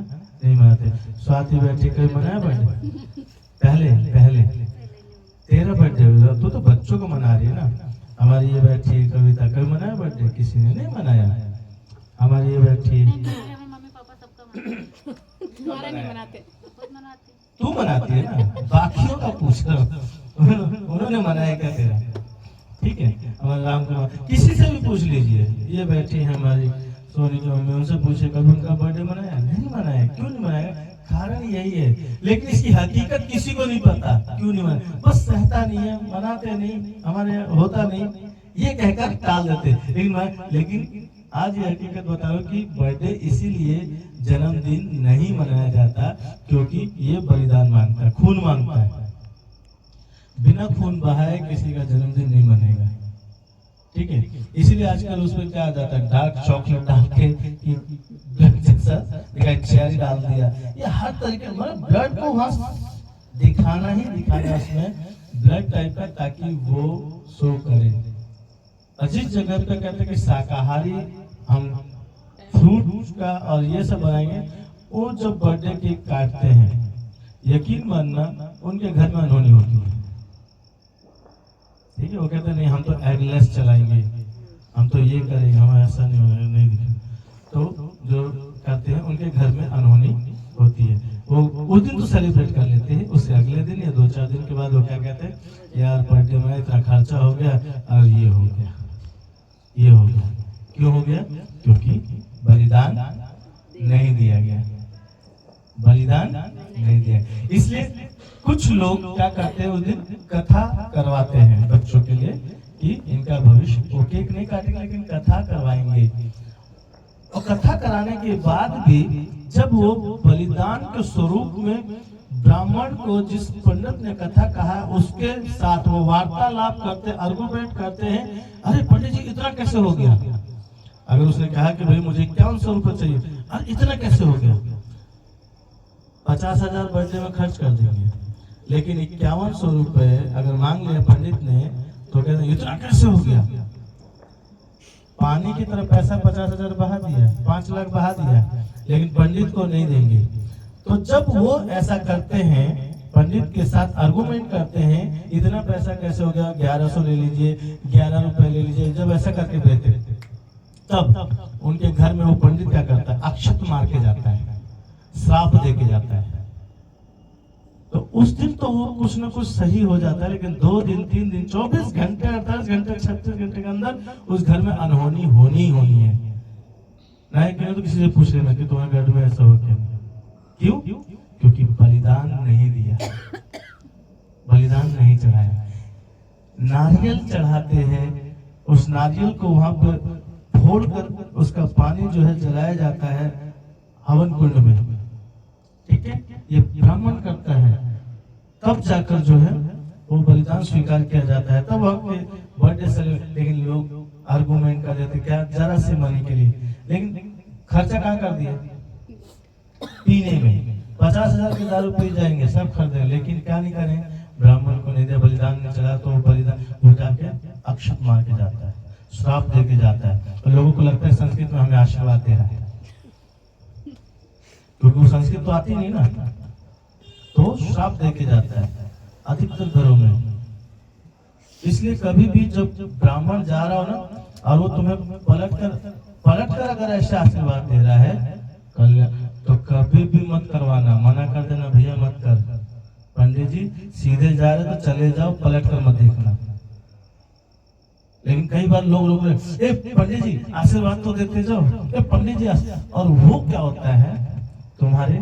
नहीं मनाते। स्वाति बैठी कभी मनाया बर्थडे? पहले तेरा बर्थडे हुआ, तू तो बच्चों को मना रही है ना। हमारी ये बैठी कविता, कभी मनाया बर्थडे? किसी ने नहीं मनाया। हमारी ये बैठी, मम्मी पापा सबका मनाते, नहीं मनाते, खुद मनाते। तू मनाती है ना, बाकियों का पूछ रहा हूं, उन्होंने मनाया क्या तेरा? ठीक है, हमारे राम कुमार, किसी से भी पूछ लीजिए, ये बैठी है हमारी सोनी की मम्मी, उनसे पूछे कभी उनका बर्थडे मनाया? नहीं मनाया। क्यों नहीं मनाया? कारण यही है, लेकिन इसकी हकीकत किसी को नहीं पता क्यों नहीं मनाया, बस सहता नहीं है, मनाते नहीं, हमारे यहाँ होता नहीं, ये कहकर टाल देते। लेकिन आज ये हकीकत बताओ कि बर्थडे इसीलिए जन्मदिन नहीं मनाया जाता क्योंकि ये बलिदान मांगता है, खून मांगता है। बिना खून बहाए किसी का जन्मदिन नहीं मनेगा, ठीक है। इसीलिए आजकल उसमें क्या आ जाता है, डार्क चॉकलेट डाल के जैसा चेरी डाल दिया, ये हर तरीके मतलब ब्लड को वहां दिखाना ही दिखाना, उसमें ब्लड टाइप का, ताकि वो शो करे। और जिस जगह पे कहते हैं कि शाकाहारी हम फ्रूट का और ये सब बनाएंगे, वो जब बर्थडे केक काटते हैं, यकीन मानना उनके घर में अनहोनी होती है, ठीक है। वो कहते हैं नहीं हम तो एगलेस चलाएंगे, हम तो ये करेंगे, हमें ऐसा नहीं दिखेगा। तो जो करते हैं उनके घर में अनहोनी होती है। वो उस दिन तो सेलिब्रेट कर लेते हैं, उससे अगले दिन या 2-4 दिन के बाद वो क्या कहते हैं, यार बर्थडे में इतना खर्चा हो गया और ये हो गया, ये हो गया। क्यों हो गया? क्योंकि बलिदान नहीं दिया गया, बलिदान नहीं दिया। इसलिए कुछ लोग क्या करते हैं, उस दिन कथा करवाते हैं बच्चों के लिए कि इनका भविष्य, वो केक नहीं काटेंगे लेकिन कथा करवाएंगे। और कथा कराने के बाद भी जब वो बलिदान के स्वरूप में ब्राह्मण को, जिस पंडित ने कथा कहा, उसके साथ वो वार्तालाप करते, आर्गुमेंट करते हैं, अरे पंडित जी इतना कैसे हो गया? अगर उसने कहा कि भाई मुझे 5100 रुपये चाहिए, अरे इतना कैसे हो गया? 50,000 बर्थडे में खर्च कर देंगे, लेकिन 5100 रुपये अगर मांग लिया पंडित ने, तो कहते हैं इतना कैसे हो गया? पानी की तरह पैसा 50,000 बहा दिया, 5 लाख बहा दिया, लेकिन पंडित को नहीं देंगे। तो जब वो ऐसा करते हैं, पंडित के साथ आर्गुमेंट करते हैं, इतना पैसा कैसे हो गया, 1100 ले लीजिए, 11 रुपए ले लीजिए, जब ऐसा करके देते, तब उनके घर में वो पंडित क्या करता है, अक्षत मार के जाता है, श्राप दे के जाता है। तो उस दिन तो वो कुछ ना कुछ सही हो जाता है, लेकिन 2 दिन 3 दिन 24 घंटे 48 घंटे 36 घंटे के अंदर उस घर में अनहोनी होनी ही होनी है। नहीं कहें तो किसी से पूछ लेना कि तुम्हारे घर में ऐसा हो क्या? क्यों? क्योंकि बलिदान नहीं दिया, बलिदान नहीं चढ़ाया। नारियल चढ़ाते हैं, उस नारियल को वहां पर फोड़ कर उसका पानी जो है जलाया जाता है हवन कुंड में, ठीक है। ये ब्राह्मण करता है, तब जाकर जो है वो बलिदान स्वीकार किया जाता है, तब आपके बर्थडे सेलिब्रेट। लेकिन लोग आर्गुमेंट कर देते क्या, जरा से मनी के लिए, लेकिन खर्चा कहाँ कर दिया? पीने में 50,000 के दारू पी जाएंगे, सब खरीदेंगे, लेकिन क्या नहीं करें, ब्राह्मण को नहीं दिया, बलिदान नहीं चला, तो बलिदान हो जाके अक्षत मार के जाता है, श्राप दे के जाता है। और लोगों को लगता है संस्कृत में हमें आशीर्वाद दे रहा है, क्योंकि वो संस्कृत तो आती नहीं ना, तो श्राप दे के जाता है अधिकतर घरों में। इसलिए कभी भी जब ब्राह्मण जा रहा हो ना, और वो तुम्हें पलट कर अगर ऐसा आशीर्वाद दे रहा है तो कभी भी मत करवाना, मना कर देना, भैया मत कर, पंडित जी सीधे जा रहे तो चले जाओ, पलट कर मत देखना। लेकिन कई बार लोग ए पंडित जी आशीर्वाद तो देते जाओ, ए पंडित जी, और वो क्या होता है, तुम्हारे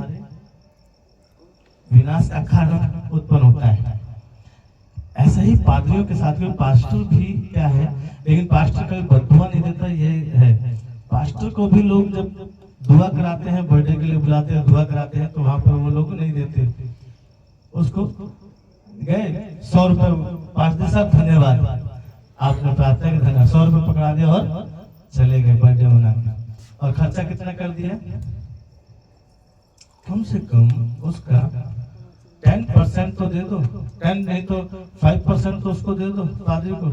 विनाश का कारण उत्पन्न होता है। ऐसा ही पादरियों के साथ में पास्टर भी क्या है, लेकिन पास्टर कभी बददुआ नहीं देता, ये है। पास्टर को भी लोग जब दुआ कराते हैं, बर्थडे के लिए बुलाते हैं, दुआ कराते हैं, तो वहां पर वो लोग नहीं देते उसको। गए 100 रुपए, पास्टर साहब धन्यवाद, आपने प्रार्थना के धन्यवाद, 100 रुपए पकड़ा दिया और चले गए बर्थडे मनाने। और खर्चा कितना कर दिया? कम से कम उसका 10% तो दे दो, 10 नहीं तो 5% तो उसको दे दो पादरी को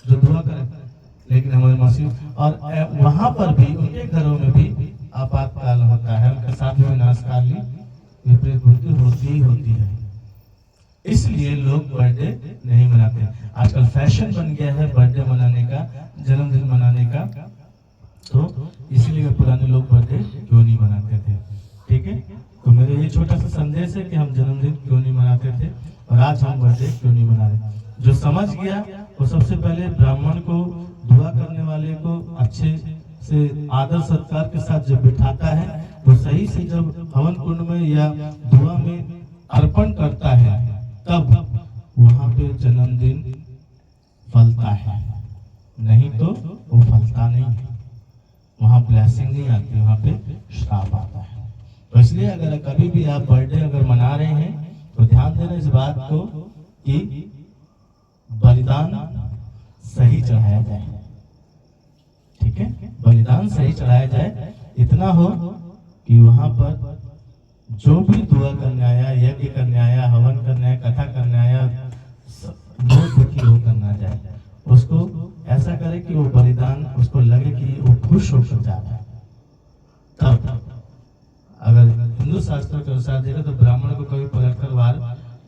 जो दुआ करे। लेकिन हमारे मसीह, और वहां पर भी उनके घरों में भी आपातकाल होता है, उनके साथ में विनाशकाली विपरीत बुद्धि होती ही होती है। इसलिए लोग बर्थडे नहीं मनाते। आजकल फैशन बन गया है बर्थडे मनाने का, जन्मदिन मनाने का, तो इसलिए पुराने लोग बर्थडे क्यों नहीं मनाते थे, ठीक है। तो मेरा ये छोटा सा संदेश है कि हम जन्मदिन क्यों नहीं मनाते थे और आज हम बर्थडे क्यों नहीं मना रहे। जो समझ गया वो सबसे पहले ब्राह्मण को, दुआ करने वाले को अच्छे से आदर सत्कार के साथ जब बिठाता है, वो सही से जब हवन कुंड में या दुआ में अर्पण करता है, तब वहां पे जन्मदिन फलता है, नहीं तो वो फलता नहीं है। वहां ब्लेसिंग नहीं आती, वहां पे श्राप आता है। तो इसलिए अगर कभी भी आप बर्थडे अगर मना रहे हैं तो ध्यान देना इस बात को कि बलिदान सही चढ़ाया जाए, ठीक है, बलिदान सही चढ़ाया जाए। इतना हो कि वहां पर जो भी दुआ करने आया, यज्ञ करने आया, हवन करने आया, कथा करने आया, जो दुखी हो करना जाए, उसको ऐसा करे कि वो बलिदान उसको लगे कि वो खुश होकर जा रहा है। तब अगर हिंदू शास्त्रों के अनुसार देखा तो ब्राह्मण को कभी पलट कर वार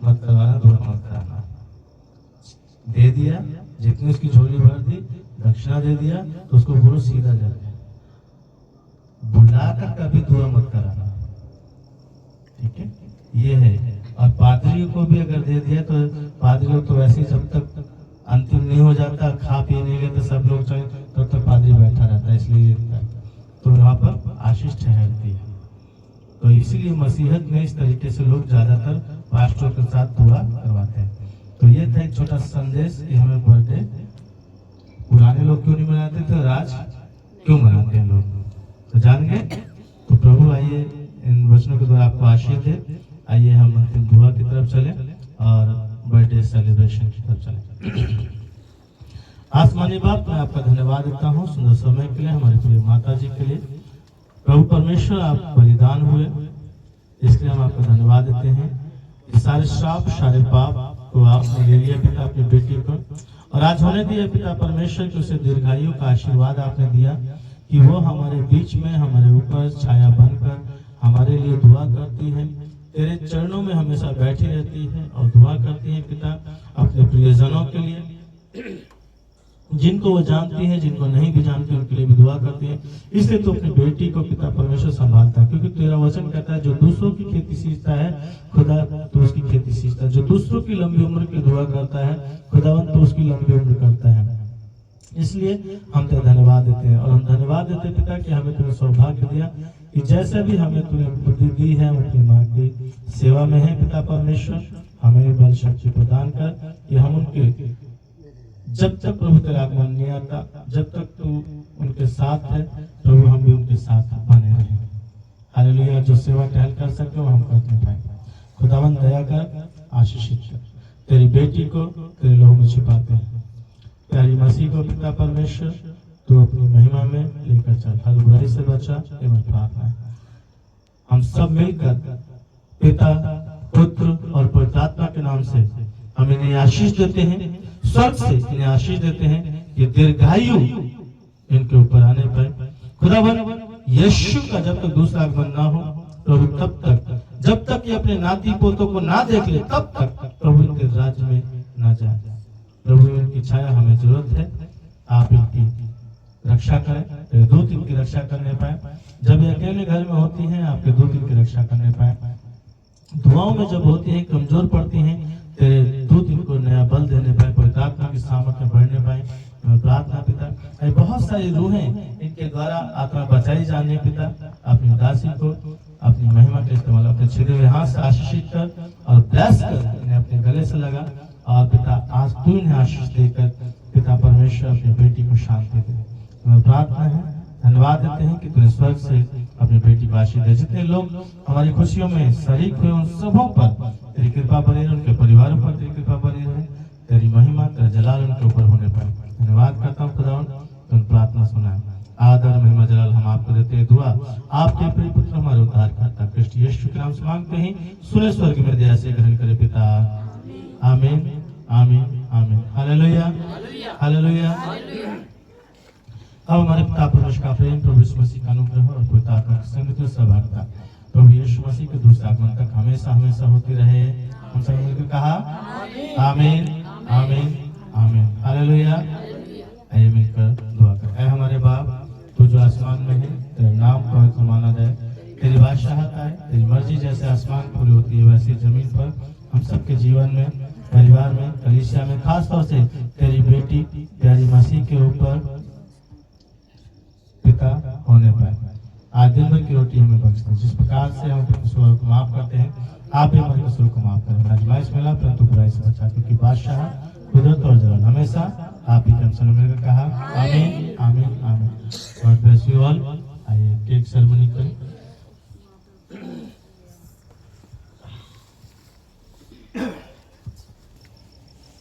मत करवाना, दुआ मत कराना। दे दिया, जितनी उसकी झोली भर दी, दक्षिणा दे दिया, तो उसको बोलो सीधा जा, बुलाकर कभी दुआ मत कराना, ठीक है, ये है। और पादरी को भी अगर दे दिया तो पादरी लोग तो वैसे ही जब तक अंतिम नहीं हो जाता, खा पी नहीं लेते सब लोग चाहे, तब तक पादरी बैठा रहता है, इसलिए तो यहाँ पर आशीष ठहरती है। तो इसीलिए मसीहत में इस तरीके से लोग ज्यादातर पास्टरों के साथ दुआ करवाते हैं। तो ये था एक छोटा संदेश कि हमें बर्थडे पुराने लोग क्यों नहीं मनाते थे, राज क्यों मनाते हैं लोग, तो जान गए। तो प्रभु आइए इन वचनों के द्वारा आपको आशीष दे। आइए हम अंतिम दुआ की तरफ चले और बर्थडे सेलिब्रेशन की तरफ चले। आसमानी बाप, मैं आपका धन्यवाद देता हूँ सुंदर समय के लिए, हमारी प्रिय माता जी के लिए। प्रभु परमेश्वर, आप बलिदान हुए, इसलिए हम आपका धन्यवाद देते हैं। ये सारे श्राप, सारे पाप को आपने ले लिया पिता अपनी बेटी को, और आज होने दिया पिता परमेश्वर कि उसे दीर्घायु का आशीर्वाद आपने दिया कि वो हमारे बीच में, हमारे ऊपर छाया बनकर हमारे लिए दुआ करती है, तेरे चरणों में हमेशा बैठी रहती है और दुआ करती है पिता अपने प्रियजनों के लिए, जिनको वो जानती है, जिनको नहीं भी जानती उनके लिए भी दुआ करती है। इसलिए तो अपनी बेटी को पिता परमेश्वर संभालता है, क्योंकि तेरा वचन कहता है जो दूसरों की खेती सींचता है खुदा तो उसकी खेती सींचता है, जो दूसरों की लंबी उम्र की दुआ करता है खुदावन तो उसकी लंबी उम्र करता है। इसलिए हम तेरा धन्यवाद देते हैं, और हम धन्यवाद देते हैं पिता कि हमें तूने सौभाग्य दिया कि जैसे भी हमें तूने बुद्धि दी है, हम अपनी माँ की सेवा में है पिता परमेश्वर, हमें बल शक्ति प्रदान कर कि हम उनके, जब तक प्रभु तेरा आगमन नहीं आता, जब तक तू उनके साथ है प्रभु, हम भी उनके साथ बने रहे। हालेलुया। जो सेवा टहल कर सके वो हम करते पाए। खुदावन दया कर, आशीषित कर। तेरी बेटी को तेरे लहू में छिपाते हैं, प्यारी मसीह को पिता परमेश्वर तू अपनी महिमा में लेकर चल, हर बुराई से बचा, ये मेरी प्रार्थना है। हम सब मिलकर पिता, पुत्र और पवित्र आत्मा के नाम से हम इन्हें आशीष देते हैं, स्वर्ग से इन्हें आशीष देते हैं, ये दीर्घायु इनके ऊपर आने पर खुदावन यीशु का जब तक दूसरा आगमन ना हो प्रभु, तब तक, जब तक ये अपने नाती पोतों को ना देख ले तब तक प्रभु इनके राज्य में ना जाए। प्रभु इनकी छाया हमें जरूरत है, आप इनकी रक्षा करें, दूत इनकी रक्षा करने पाए। जब ये अकेले घर में होती हैं आपके दूत इनकी रक्षा करने पाए। दुआओं में जब होती है कमजोर पड़ती हैं, तेरे दूत इनको नया बल देने पाए, पवित्र आत्मा की सामर्थ में बढ़ने पाए। प्रार्थना पिता, बहुत सारी रूहें इनके द्वारा आत्मा बचाई जाने पिता, अपनी दासी को अपनी महिमा के इस्तेमाल अपने छिदे हुए हाथ से आशीषित कर और ब्लेस कर इन्हें अपने गले से लगा। और पिता आज तू इन्हें आशीष देकर पिता परमेश्वर अपनी बेटी को शांति दे। प्रार्थना है, धन्यवाद देते हैं कि तूने स्वर्ग से अपनी बेटी को आशीष दे। जितने लोग हमारी खुशियों में शरीक हुए उन सबों पर तेरी कृपा बनी रहे, उनके परिवारों पर तेरी कृपा बनी रहे, तेरी महिमा तेरा जलाल उनके ऊपर होने पाए। धन्यवाद करता हूँ खुदावन, तुम प्रार्थना सुना। आदर महिमा जलाल हम आपको देते हैं। दुआ आपके प्रिय पुत्र हमारे उद्धार करता कृष्ण यीशु के नाम से मांगते हैं, सुने स्वर्ग में दया से ग्रहण करे पिता। आमीन आमीन आमीन। Hallelujah hallelujah. अब हमारे पिता परमेश्वर का प्रेम, प्रभु यीशु मसीह का अनुग्रह और पवित्र आत्मा की संगति और सहभागिता प्रभु यीशु मसीह के दूसरे आगमन तक हमेशा हमेशा होती रहे। हम सब मिलकर कहा आमीन आमीन आमीन। हालेलुया। आइए मिलकर दुआ करें। ऐ हमारे बाप, तू जो आसमान में है, तेरा नाम पवित्र माना जाए, तेरी बादशाहत आए, तेरी मर्जी जैसे आसमान पूरी होती है वैसे जमीन पर हम सबके जीवन में परिवार में, कलीसिया में, खास तौर से तेरी बेटी प्यारी मसीह के ऊपर पिता होने पाए। आज दिन भर की रोटी हमें बख्श दे। जिस प्रकार से हम अपने कसूरों को माफ करते हैं, आप भी हमारे कसूरों को माफ करें। आजमाइश मिला परंतु बुराई से बचा, क्योंकि बादशाह, कुदरत और जलाल हमेशा आप ही के हमसे मिलकर कहा। आमीन, आमीन, आमीन। God bless you all. आइए केक सेरेमनी करें।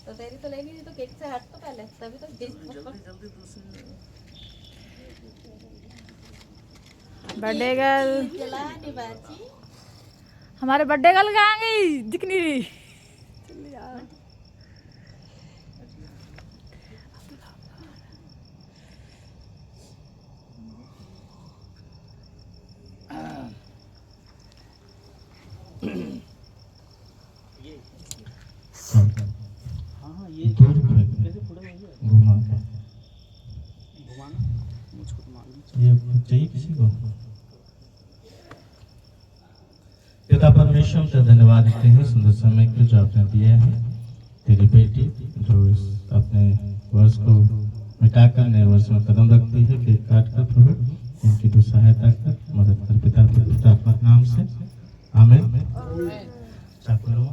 तो तेरी तो लेनी थी, तो केक से हट तो पहले, तभी तो बर्थडे गर्ल, जला नहीं बाजी। हमारे बर्थडे गर्ल कहाँ गई, दिख नहीं रही। हाँ ये दूर कैसे घुमा के घुमाना मुझको तो मालूम ये चाहिए किसी को। पिता परमेश्वर का धन्यवाद देते हैं सुंदर समय को जो आपने दिया है। तेरी बेटी जो इस अपने वर्ष को मिटाकर नए वर्ष में कदम रखती है, केक काट कर प्रभु इनकी तो सहायता कर, मदद कर। पिता पितात्मक नाम से आमीन। चाकू लो।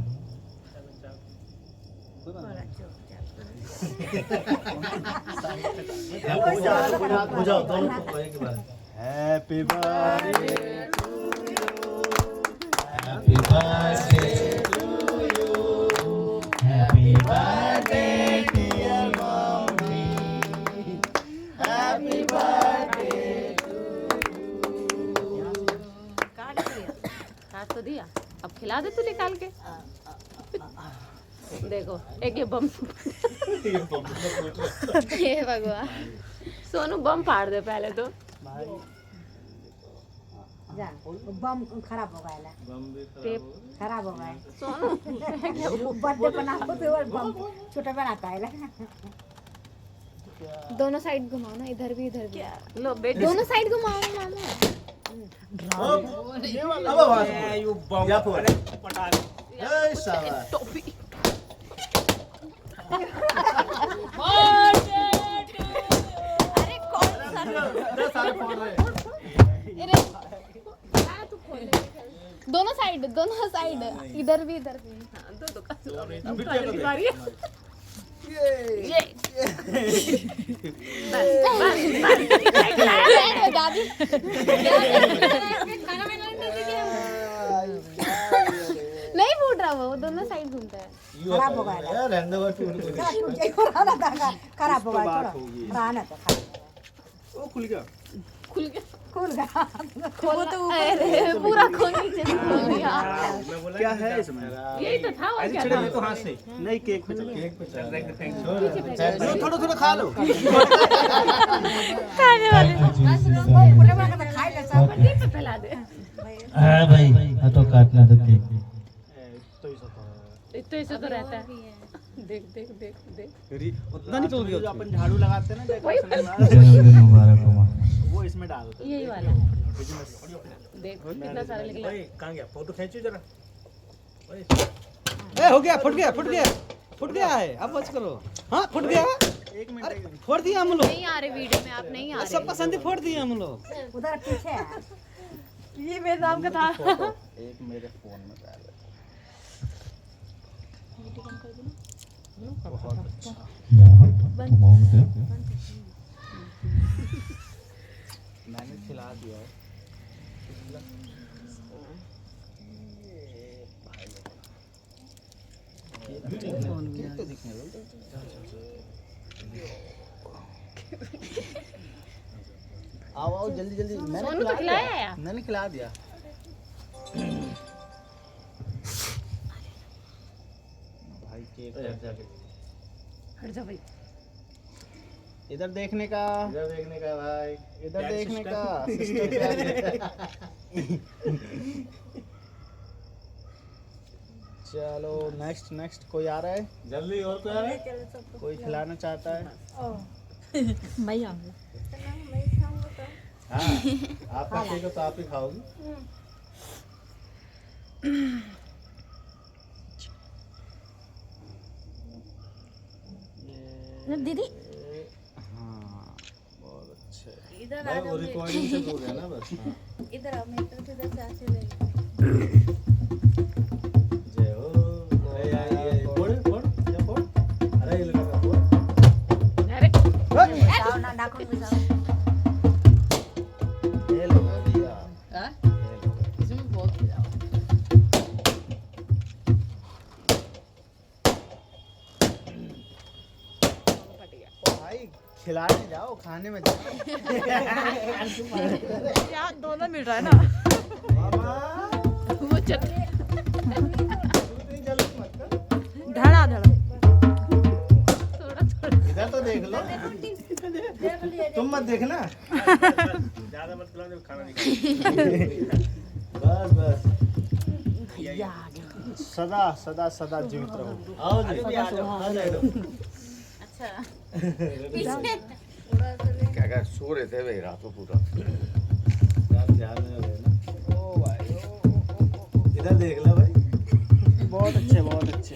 बुझाओ दोनों को एक बार। Happy birthday Happy birthday to you. Happy birthday dear mommy. Happy birthday to काट तो दिया, अब खिला दे तू निकाल के। देखो एक ये बम ये भगवान, सोनू बम फाड़ दे पहले तो। बम खराब हो गया है, टेप खराब हो गया है। सोनू बर्थडे बनाओ तो और बम छोटा बनाता है। दोनों साइड घुमाओ ना, इधर भी इधर भी। लो बेटी दोनों साइड घुमाओ ना मामा। टोपी अरे कौन सा दोनों साइड इधर भी इधर भी। दो का बारी है। ये दादी नहीं फूट रहा, वो दोनों साइड घूमता है। खराब हो गया है। खराब हो गया, रहना तो वो खुल गया। खुल गया। वो तो अरे पूरा खोल नीचे से खोल दिया। क्या है इसमें? यही तो था और क्या था? तो हाथ से नहीं, केक पे चलो। केक पे you. थोड़ा थोड़ा खा लो। पे फैला दे। हाँ भाई, तो काटना तो केक। इतना ऐसा तो रहता है। देख देख देख देख उतना निकल गया। जो अपन झाड़ू लगाते हैं ना, जन्मदिन मुबारक हो माँ। वो इसमें डाल दो। यही वाला देख कितना सारा निकला। कहाँ गया? फोटो खींचो जरा। हो गया, फट गया है। अब बच करो। हाँ फट गया। एक मिनट अरे फोड़ दिया हम लोग। नहीं आ रहे वीडियो में, आप नहीं आ रहे। सबका संधि फोड़ दिए हम लोग। उधर पीछे है। ये मेरे नाम का था। एक मेरे फोन में डाल। बहुत अच्छा। मैंने खिला दिया है। तो दिखने दो। आओ जल्दी जल्दी। सोनू तो खिलाया है। मैंने खिला दिया। भाई केक हट जा भाई। इधर देखने का भाई, इधर देखने का। चलो नेक्स्ट कोई आ रहा है? जल्दी और कोई आ रहा है? कोई खिलाना चाहता है? मैं आऊंगी। हाँ, आपका केक तो आप ही खाओगी। दीदी हाँ बहुत अच्छे। इधर आ भाई वो जाओ रिकॉर्डिंग से दूर है ना बस। हाँ। इधर आओ मेरी तरफ इधर से ऐसे ले जय हो। ये फोड़ फोड़ ये फोड़। अरे ये लगा फोड़। जाओ ना नाखून में जाओ। ये लगा दिया। इसमें बहुत मजा भाई खिलाने जाओ, खाने में जाओ। यहाँ दोनों मिल रहा है ना। वो चटनी धड़ा धड़ा थोड़ा थोड़ा इधर तो देख लो। तुम मत देखना। ज्यादा मत खिलाओ जब खाना नहीं बस बस। सदा सदा सदा जीवित रहो। आओ जी आ जाओ। अच्छा क्या क्या सो रहे थे भाई रात को पूरा। यार ध्यान में रहना। ओ भाई ओ। इधर देख लो भाई। बहुत अच्छे बहुत अच्छे।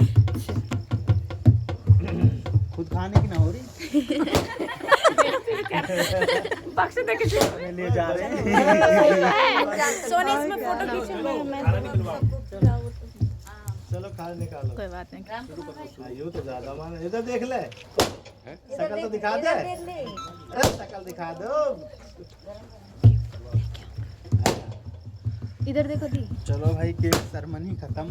खुद खाने की ना हो रही। बक्से देखे थे। ले जा रहे हैं। सोनी इसमें फोटो खींचो मैं चलो खा निकालो। कोई बात नहीं। यूँ तो ज्यादा मान। इधर देख ले। शकल तो दिखा दे। अरे शकल दिखा दो। इधर देखो दी। चलो भाई केक सेरेमनी खत्म।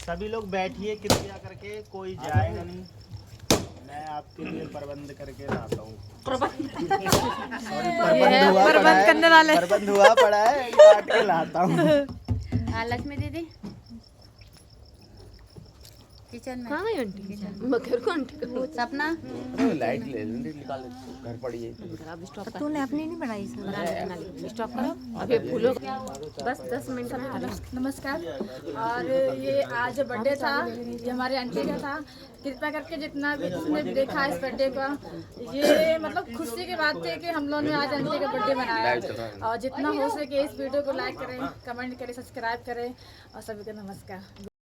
सभी लोग बैठिए कृपया करके, कोई जाएगा नहीं। मैं आपके लिए प्रबंध करके लाता हूँ। प्रबंध करने वाले। प्रबंध हुआ पड़ा है, काट के लाता हूँ। लक्ष्मी दीदी किचन में कहाँ गई आंटी? मगर को आंटी को सपना लाइट ले लेंगे निकाल घर पड़ी है। अब स्टॉप कर। तूने अपनी नहीं बनाई सर स्टॉप करो। अभी फूलों बस 10 मिनट का भी करो। नमस्कार। और ये आज बर्थडे था, ये हमारे आंटी का था। कृपया करके जितना भी जिसने भी देखा इस बर्थडे का, ये मतलब खुशी की बात है कि हम लोगों ने आज आंटी का बर्थडे मनाया। और जितना हो सके इस वीडियो को लाइक करें, कमेंट करें, सब्सक्राइब करें और सभी को नमस्कार।